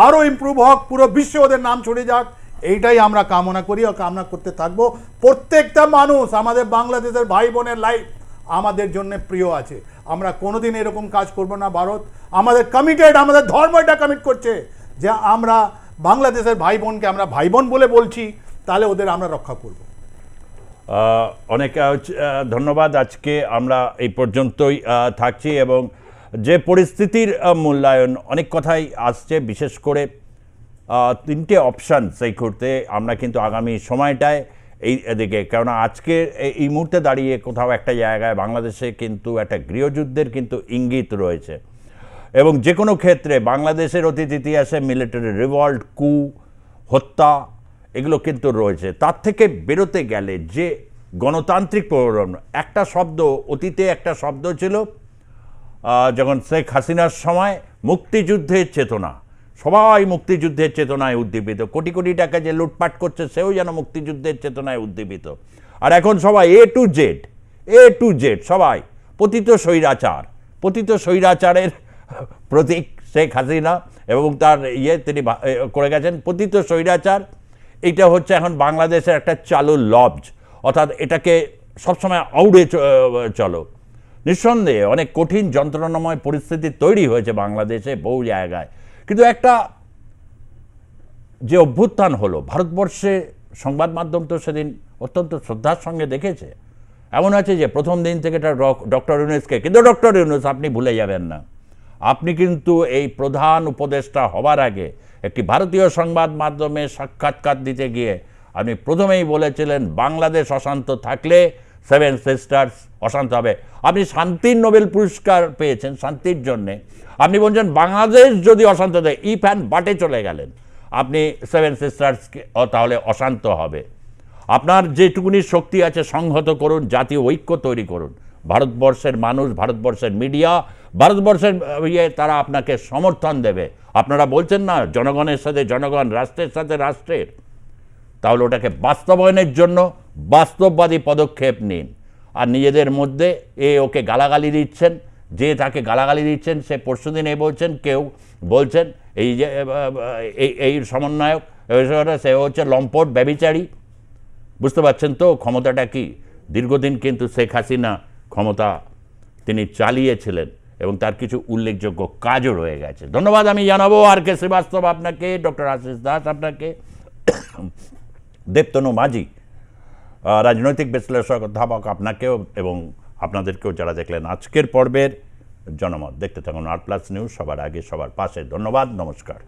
আরও ইমপ্রুভ হোক, পুরো বিশ্বে ওদের নাম ছড়িয়ে যাক, এইটাই আমরা কামনা করি ও কামনা করতে থাকবো। প্রত্যেকটা মানুষ, আমাদের বাংলাদেশের ভাই বোনের লাইফ আমাদের জন্য প্রিয় আছে। আমরা কোনোদিন এরকম কাজ করব না। ভারত আমাদের কমিটেড, আমাদের ধর্ম এটা কমিট করছে যে আমরা বাংলাদেশের ভাই বোনকে আমরা ভাই বোন বলে বলছি, তাহলে ওদের আমরা রক্ষা করব। অনেক ধন্যবাদ। আজকে আমরা এই পর্যন্তই থাকছি এবং যে পরিস্থিতির মূল্যায়ন, অনেক কথাই আসছে, বিশেষ করে 3টে অপশান সেই করতে আমরা কিন্তু আগামী সময়টায় এই এদিকে, কেননা আজকে এই মুহূর্তে দাঁড়িয়ে কোথাও একটা জায়গায় বাংলাদেশে কিন্তু একটা গৃহযুদ্ধের কিন্তু ইঙ্গিত রয়েছে এবং যে কোনো ক্ষেত্রে বাংলাদেশের অতীত ইতিহাসে মিলিটারি রিভল্ট, কু, হত্যা এগুলো কিন্তু রয়েছে। তার থেকে বেরোতে গেলে যে গণতান্ত্রিক প্রবণ একটা শব্দ, অতীতে একটা শব্দ ছিল যখন শেখ হাসিনার সময়, মুক্তিযুদ্ধের চেতনা, সবাই মুক্তিযুদ্ধের চেতনায় উদ্দীপিত, কোটি কোটি টাকা যে লুটপাট করছে সেও যেন মুক্তিযুদ্ধের চেতনায় উদ্দীপিত। আর এখন সবাই এ টু জেড সবাই পতিত স্বৈরাচারের প্রতীক শেখ হাসিনা এবং তার তিনি করে গেছেন পতিত স্বৈরাচার। এইটা হচ্ছে এখন বাংলাদেশের একটা চালু লবজ, অর্থাৎ এটাকে সবসময় আউড়ে চলো। নিঃসন্দেহে অনেক কঠিন যন্ত্রণাময় পরিস্থিতি তৈরি হয়েছে বাংলাদেশে বহু জায়গায়, কিন্তু একটা যে অভ্যুত্থান হলো ভারতবর্ষে, সংবাদ মাধ্যম তো সেদিন অত্যন্ত শ্রদ্ধার সঙ্গে দেখেছে। এমন আছে যে প্রথম দিন থেকে এটা ডক্টর ইউনূসকে, কিন্তু ডক্টর ইউনূস আপনি ভুলে যাবেন না, আপনি কিন্তু এই প্রধান উপদেষ্টা হবার আগে একটি ভারতীয় সংবাদ মাধ্যমে সাক্ষাৎকার দিতে গিয়ে আপনি প্রথমেই বলেছিলেন বাংলাদেশ অশান্ত থাকলে সেভেন সিস্টার্স অশান্ত হবে। আপনি শান্তির নোবেল পুরস্কার পেয়েছেন শান্তির জন্যে, আপনি বলছেন বাংলাদেশ যদি অশান্ত দেয়, ইফ অ্যান্ড বাটে চলে গেলেন আপনি সেভেন সিস্টার্সকে তাহলে অশান্ত হবে। আপনার যেটুকুনি শক্তি আছে সংহত করুন, জাতীয় ঐক্য তৈরি করুন। ভারতবর্ষের মানুষ, ভারতবর্ষের মিডিয়া, ভারতবর্ষের তারা আপনাকে সমর্থন দেবে। আপনারা বলছেন না জনগণের সাথে জনগণ, রাষ্ট্রের সাথে রাষ্ট্রের, তাহলে ওটাকে বাস্তবায়নের জন্য বাস্তববাদী পদক্ষেপ নিন। আর নিজেদের মধ্যে ওকে গালাগালি দিচ্ছেন, যে তাকে গালাগালি দিচ্ছেন সে পরশুদিন বলছেন, কেউ বলছেন এই যে এই সমন্বয়ক সে হচ্ছে লম্পট ব্যভিচারী। বুঝতে পারছেন তো ক্ষমতাটা কি? দীর্ঘদিন কিন্তু শেখ হাসিনা ক্ষমতা তিনি চালিয়েছিলেন এবং তার কিছু উল্লেখযোগ্য কাজও রয়ে গেছে। ধন্যবাদ আমি জানাবো আর কে শ্রীবাস্তব আপনাকে, ডক্টর আশিস দাস আপনাকে, দেবতনু মাঝি রাজনৈতিক বিশ্লেষক অধ্যাপক আপনাকেও, এবং আপনাদেরকেও যারা দেখলেন আজকের পর্বের জনমত। দেখতে থাকুন আর প্লাস নিউজ, সবার আগে সবার পাশে। ধন্যবাদ, নমস্কার।